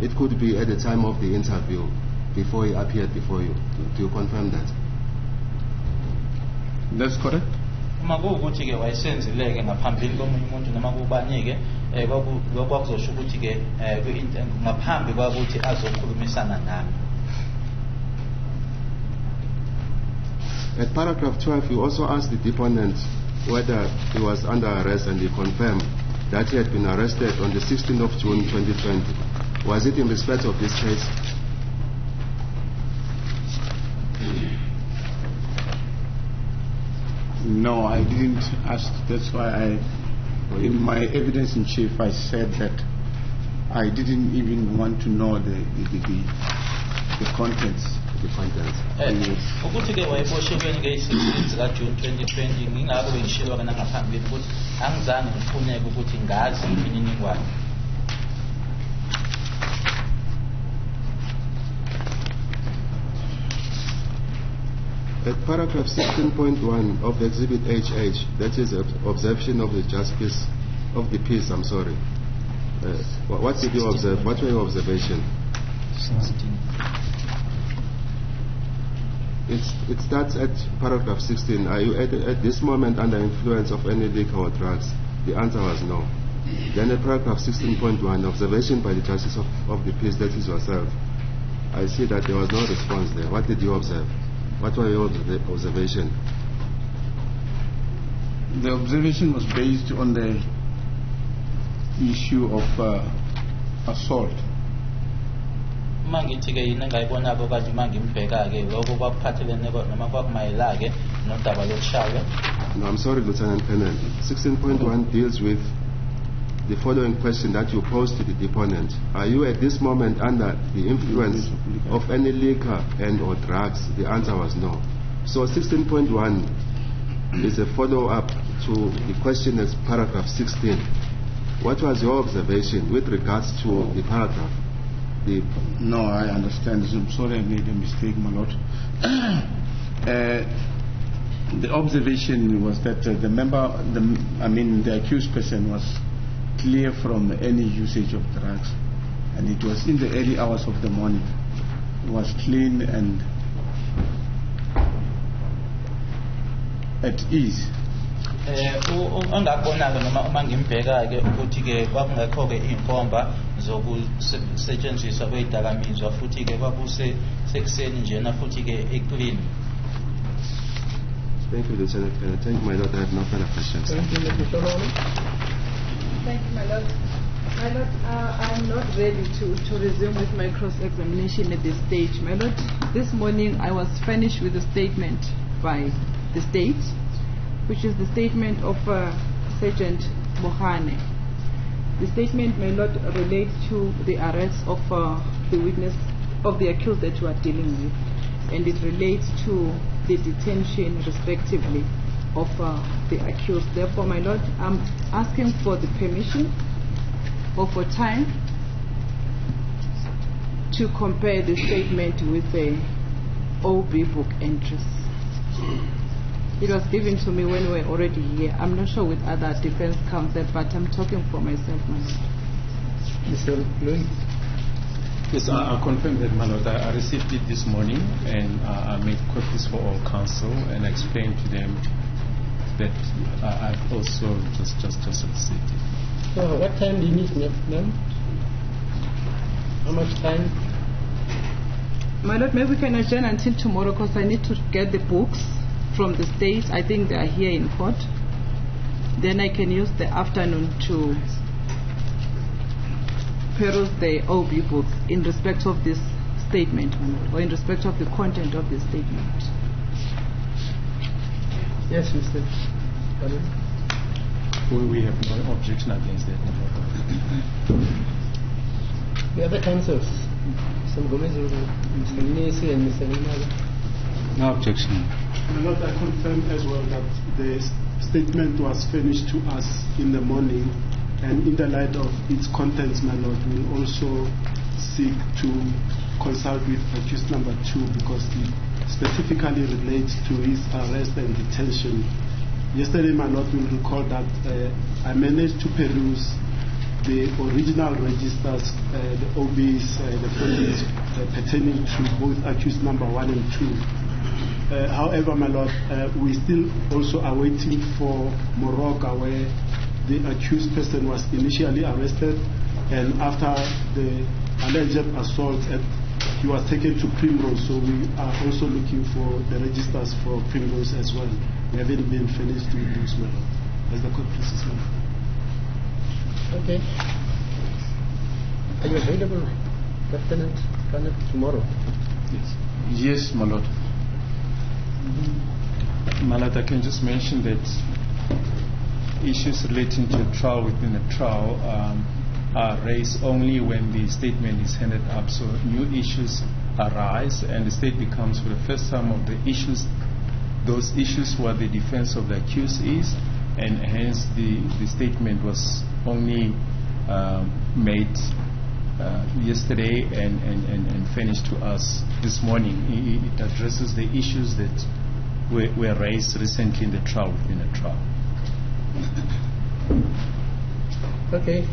it could be at the time of the interview before he appeared before you. Do you confirm that? That's correct. At paragraph 12, you also asked the deponent whether he was under arrest, and he confirmed that he had been arrested on the 16th of June 2020. Was it in respect of this case? No, I didn't ask. That's why in my evidence in chief, I said that I didn't even want to know the contents. Ukuthi ke wayeposhelweni nge-16 zika June 2020 ngingakho bengishilwa kana ngaphambili ukuthi angizange ngifuneke ukuthi ngazi imininingwane. At paragraph 16.1 of Exhibit HH, that is observation of the justice of the peace, what did you observe? What were your observations? 16. It starts at paragraph 16. Are you at this moment under influence of any liquor or drugs? The answer was no. Then at paragraph 16.1, observation by the justice of the peace, that is yourself. I see that there was no response there. What did you observe? What were your observation? The observation was based on the issue of assault. No, I'm sorry, Lieutenant Colonel. 16.1 deals with the following question that you posed to the deponent. Are you at this moment under the influence of any liquor and or drugs? The answer was no. So 16.1 is a follow-up to the question as paragraph 16. What was your observation with regards to the paragraph? No, I understand. I'm sorry I made a mistake, my lord. The observation was that the accused person was clear from any usage of drugs, and it was in the early hours of the morning. It was clean and at ease. Ongakubona-ke noma uma ngimbheka-ke ukuthi-ke kwakungekho-ke iy'nkomba zokusetshenziswa kwey'dakamizwa futhi-ke kwakusekuseni njena futhi-ke eclean. Thank you, Lieutenant Colonel. Thank you, my lord. I have no further questions. Thank you, Mr. Solomon. Thank you, my lord. My lord, I'm not ready to resume with my cross-examination at this stage. My lord, this morning I was furnished with a statement by the state, which is the statement of Sergeant Mohane. The statement, my lord, relates to the arrest of the witness, of the accused that you are dealing with, and it relates to the detention, respectively, of the accused. Therefore, my lord, I'm asking for the permission or for time to compare the statement with the OB book entries. It was given to me when we were already here. I'm not sure with other defense counsel, but I'm talking for myself, my lord. Mr. Louis? Yes, I confirm that, my lord. I received it this morning, and I made copies for all counsel and explained to them that I've also just received it. So what time do you need, ma'am? How much time? My lord, maybe we can adjourn until tomorrow because I need to get the books from the state. I think they are here in court. Then I can use the afternoon to peruse the OB book in respect of this statement, my lord, or in respect of the content of the statement. Yes, Mr. Pardon? We have no objection against that. The other counsels, Mr. Gomez, Mr. Nisi, and Mr. Ninaga? No objection. My lord, I confirm as well that the statement was finished to us in the morning, and in the light of its contents, my lord, we will also seek to consult with accused number 2 because it specifically relates to his arrest and detention. Yesterday, my lord, will recall that I managed to peruse the original registers, the OBs, the findings pertaining to both accused number 1 and 2. However, my lord, we still also are waiting for Morocco, where the accused person was initially arrested, and after the alleged assault, he was taken to Primrose. So we are also looking for the registers for Primrose as well. We haven't been finished with those, my lord, as the court pleases, my lord. Okay. Are you available, Lieutenant Colonel, tomorrow? Yes. Yes, my lord. My lord, I can just mention that issues relating to a trial within a trial are raised only when the statement is handed up. So new issues arise, and the state becomes, for the first time, of the issues, those issues where the defense of the accused is, and hence the statement was only made yesterday and finished to us this morning. It addresses the issues that were raised recently in the trial within a trial. Okay.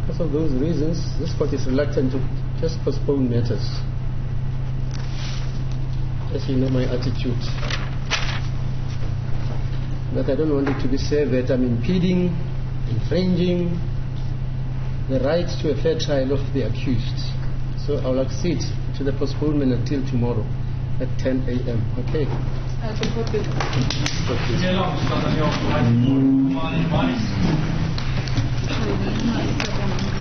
Because of those reasons, this court is reluctant to just postpone matters. As you know my attitude. But I don't want it to be said that I'm impeding, infringing the right to a fair trial of the accused. So I'll accede to the postponement until tomorrow at 10 a.m. Okay?